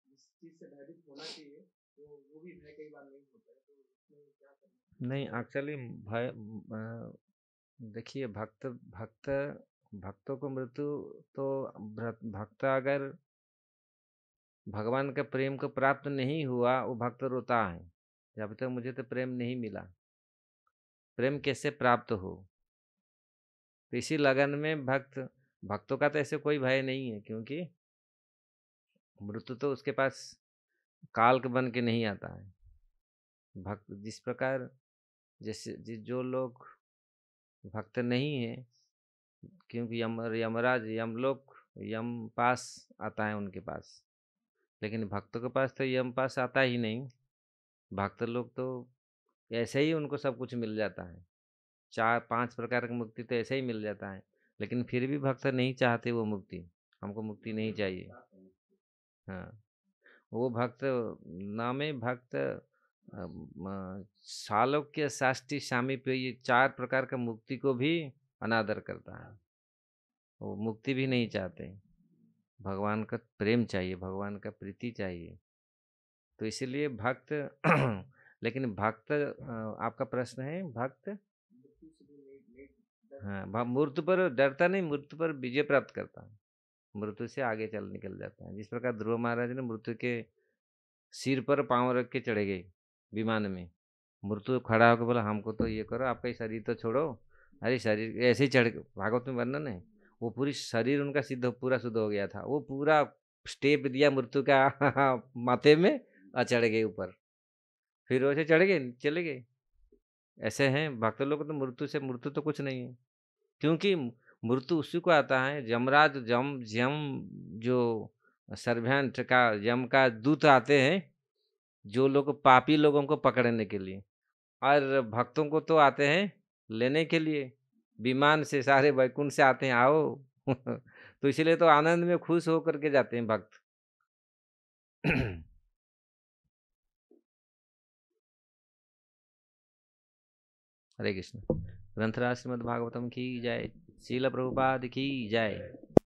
जिस चीज से भयभीत होना चाहिए तो वो भी भय कई बार नहीं होता है, तो उसमें क्या करना? नहीं, एक्चुअली भय देखिए, भक्त भक्त भक्तों को मृत्यु तो, भक्त अगर भगवान के प्रेम को प्राप्त नहीं हुआ, वो भक्त रोता है, जब तक मुझे तो प्रेम नहीं मिला। प्रेम कैसे प्राप्त हो? तो इसी लगन में भक्तों का तो ऐसे कोई भय नहीं है, क्योंकि मृत्यु तो उसके पास काल के बन के नहीं आता है। भक्त जिस प्रकार, जैसे जो लोग भक्त नहीं है, क्योंकि यमराज यमलोक यम पास आता है उनके पास, लेकिन भक्तों के पास तो यम पास आता ही नहीं। भक्त लोग तो ऐसे ही उनको सब कुछ मिल जाता है, 4-5 प्रकार की मुक्ति तो ऐसे ही मिल जाता है। लेकिन फिर भी भक्त नहीं चाहते वो मुक्ति, हमको मुक्ति नहीं चाहिए। हाँ, वो भक्त नामे भक्त सालोक्य साष्टी सामीप्य, ये 4 प्रकार का मुक्ति को भी अनादर करता है। वो मुक्ति भी नहीं चाहते, भगवान का प्रेम चाहिए, भगवान का प्रीति चाहिए। तो इसीलिए भक्त लेकिन भक्त आपका प्रश्न है, भक्त हाँ, मृत्यु पर डरता नहीं, मृत्यु पर विजय प्राप्त करता है, मृत्यु से आगे निकल जाता है। जिस प्रकार ध्रुव महाराज ने मृत्यु के सिर पर पांव रख के चढ़े गए विमान में। मृत्यु खड़ा होकर बोला, हमको तो ये करो, आपका ही शरीर तो छोड़ो। अरे शरीर ऐसे ही चढ़, भागवत में वर्णन है, वो पूरी शरीर उनका सिद्ध पूरा शुद्ध हो गया था, वो पूरा स्टेप दिया मृत्यु का माथे में और चढ़ गए ऊपर। फिर वैसे चढ़ गए, चले गए। ऐसे हैं भक्त लोग। तो मृत्यु तो कुछ नहीं है, क्योंकि मृत्यु उसी को आता है, यमराज जम जम जो सर्वेंट का यम का दूत आते हैं, जो लोग पापी लोगों को पकड़ने के लिए, और भक्तों को तो आते हैं लेने के लिए। विमान से सारे वैकुंठ से आते हैं, आओ। तो इसीलिए तो आनंद में खुश होकर के जाते हैं भक्त। हरे कृष्ण। ग्रंथराज श्रीमद् भागवतम की जय। श्रील प्रभुपाद की जय।